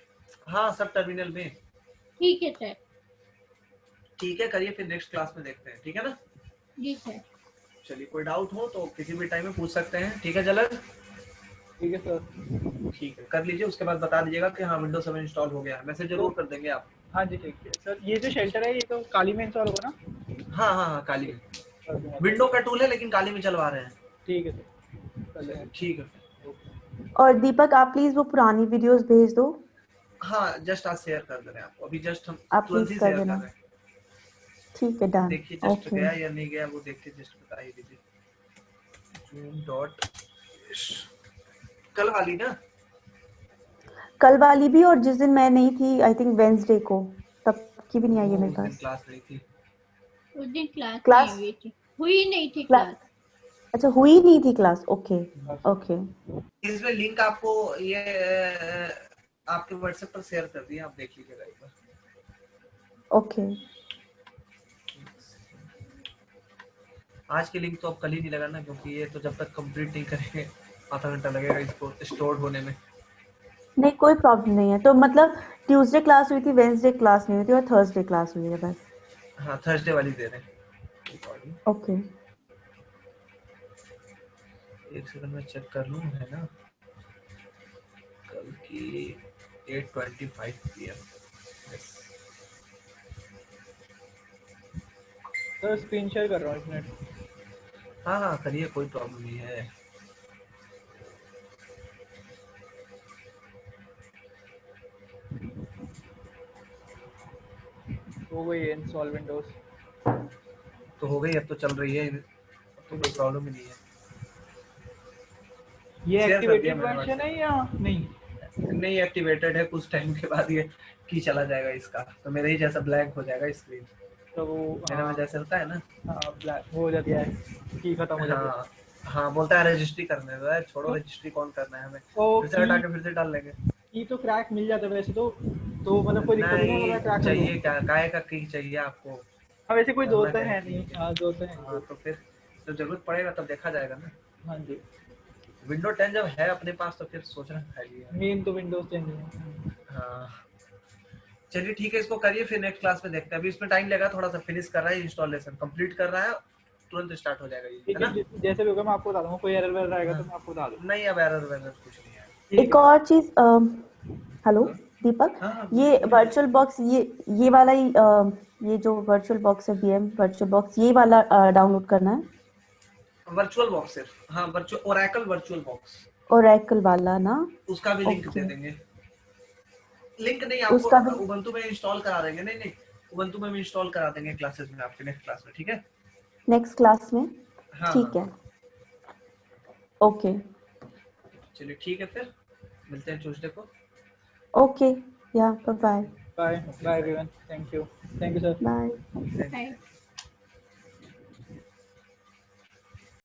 Speaker 1: हाँ सब टर्मिनल में।
Speaker 4: ठीक है सर।
Speaker 1: ठीक है करिए, फिर नेक्स्ट क्लास में देखते हैं। ठीक है ना?
Speaker 4: जी सर।
Speaker 1: चलिए कोई डाउट हो तो किसी भी टाइम में पूछ सकते हैं। ठीक है जलद?
Speaker 5: ठीक है सर।
Speaker 1: ठीक है कर लीजिए, उसके बाद बता दीजिएगा कि हाँ विंडोज 7 इंस्टॉल हो गया है। मैसेज जरूर कर देंगे आप।
Speaker 5: हाँ जी ठीक है सर। ये जो शेल्टर है ये तो काली में इंस्टॉल होगा ना?
Speaker 1: हाँ काली में।
Speaker 5: कर दूंगा।
Speaker 1: विंडो का टूल है लेकिन काली में चलवा रहे हैं।
Speaker 5: ठीक है सर, कर लेंगे।
Speaker 1: ठीक है।
Speaker 2: और दीपक आप प्लीज वो पुरानी वीडियोस भेज दो।
Speaker 1: हाँ जस्ट आज शेयर कर दे रहे हैं आपको। अभी जस्ट हम
Speaker 2: आप
Speaker 1: तुरंत
Speaker 2: प्लीज
Speaker 1: ही
Speaker 2: कर
Speaker 1: शेयर कर
Speaker 2: देना।
Speaker 1: रहे हैं।
Speaker 2: ठीक है डन।
Speaker 1: देखिए जस्ट
Speaker 2: ओके
Speaker 1: गया या नहीं गया वो देख के जस्ट बता ही दीजिए। जून डॉट कल वाली ना?
Speaker 2: कल वाली भी, और जिस दिन मैं नहीं थी आई थिंक वेंसडे को, तब की भी नहीं आई है
Speaker 1: वो
Speaker 2: मेरे
Speaker 1: उस दिन
Speaker 2: पास।
Speaker 1: क्लास नहीं थी।
Speaker 4: उस दिन क्लास
Speaker 2: क्लास-
Speaker 4: नहीं हुई थी, हुई नहीं थी
Speaker 2: क्ला-
Speaker 4: क्लास।
Speaker 2: अच्छा हुई नहीं थी क्लास। ओके ओके
Speaker 1: इसमें लिंक आपको ये आपके व्हाट्सएप पर शेयर कर दिया, आप देख लीजिएगा एक बार।
Speaker 2: ओके
Speaker 1: आज की लिंक तो अब कल ही नहीं लगाना क्योंकि ये तो जब तक कंप्लीट नहीं करेंगे आधा घंटा लगेगा इसको स्टोर होने में।
Speaker 2: नहीं कोई प्रॉब्लम नहीं है। तो मतलब ट्यूसडे क्लास हुई थी, वेंसडे क्लास नहीं हुई थी और थर्सडे क्लास हुई है बस।
Speaker 1: हाँ थर्सडे वाली दे रहे हैं रिकॉर्डिंग।
Speaker 2: ओके
Speaker 1: एक सेकंड में चेक कर लूँ, है ना? कल की 8:25 PM।
Speaker 5: सर स्क्रीन शेयर कर रहा हूँ, एक मिनट।
Speaker 1: हाँ करिए, कोई प्रॉब्लम नहीं है।
Speaker 5: हो गई है इंस्टॉल विंडोज।
Speaker 1: तो हो गई, अब तो चल रही है, अब तो कोई प्रॉब्लम ही नहीं है।
Speaker 5: ये
Speaker 1: शेयर कर दिया
Speaker 5: एक्टिवेटेड
Speaker 1: मैंने
Speaker 5: वर्जन है या नहीं?
Speaker 1: नहीं एक्टिवेटेड है, कुछ टाइम के बाद ये की चला जाएगा इसका, तो मेरे ही जैसा ब्लैंक हो जाएगा स्क्रीन।
Speaker 5: तो वो
Speaker 1: मेरे में जैसे होता है ना,
Speaker 5: हाँ ब्लैक हो जाती है, की खत्म हो जाती है।
Speaker 1: हाँ बोलता है रजिस्ट्री करने दो। छोड़ो रजिस्ट्री कौन करना है हमें,
Speaker 5: तो
Speaker 1: फिर से हटा के फिर से डाल लेंगे।
Speaker 5: की तो क्रैक मिल जाता है वैसे तो मतलब कोई दिक्कत नहीं है, मैं क्रैक कर
Speaker 1: चाहिए
Speaker 5: लूँ।
Speaker 1: क्या, काय का की चाहिए आपको?
Speaker 5: हाँ वैसे कोई दोस्त
Speaker 1: करना
Speaker 5: है
Speaker 1: क्या
Speaker 5: नहीं। हाँ दोस्त है
Speaker 1: हाँ तो फिर जब जरूरत पड़ेगा तब देखा जाएगा ना।
Speaker 5: हाँ जी।
Speaker 1: विंडो 10 जब है अपने पास तो फिर सोचना चाहिए।
Speaker 5: मेन तो विंडोज 10 है।
Speaker 1: हाँ चलिए ठीक है, इसको करिए फिर नेक्स्ट क्लास में देखते हैं। अभी इसमें टाइम लगा, थोड़ा सा फिनिश कर रहा है, इंस्टॉलेशन कंप्लीट कर रहा है, तुरंत स्टार्ट हो जाएगा ये,
Speaker 5: ठीक
Speaker 1: है ना?
Speaker 5: है, जैसे भी होगा मैं आपको बता दूंगा। कोई एरर वेरर आएगा तो मैं आपको बता दूंगा।
Speaker 1: नहीं अब एरर वेरर कुछ नहीं है।
Speaker 2: एक और चीज हेलो दीपक,
Speaker 1: हाँ,
Speaker 2: ये वर्चुअल बॉक्स ये वाला ही ये जो वर्चुअल बॉक्स है VM वर्चुअल बॉक्स, ये वाला डाउनलोड करना है।
Speaker 1: वर्चुअल बॉक्स सिर्फ, हाँ virtual Oracle virtual box,
Speaker 2: Oracle वाला ना?
Speaker 1: उसका भी लिंक
Speaker 2: ओके
Speaker 1: दे देंगे। लिंक नहीं
Speaker 2: उसका
Speaker 1: आपको
Speaker 2: भी
Speaker 1: उबंटू में इंस्टॉल करा देंगे। नहीं उबंटू में भी इंस्टॉल करा देंगे क्लासेस में, आपके नेक्स्ट क्लास में। ठीक है?
Speaker 2: नेक्स्ट क्लास में।
Speaker 1: हाँ
Speaker 2: ठीक है ओके
Speaker 1: चलिए ठीक है, फिर मिलते हैं ट्यूसडे को।
Speaker 2: ओके या bye
Speaker 5: bye bye everyone, thank you sir.
Speaker 2: Bye.
Speaker 1: Thank you.
Speaker 4: Bye.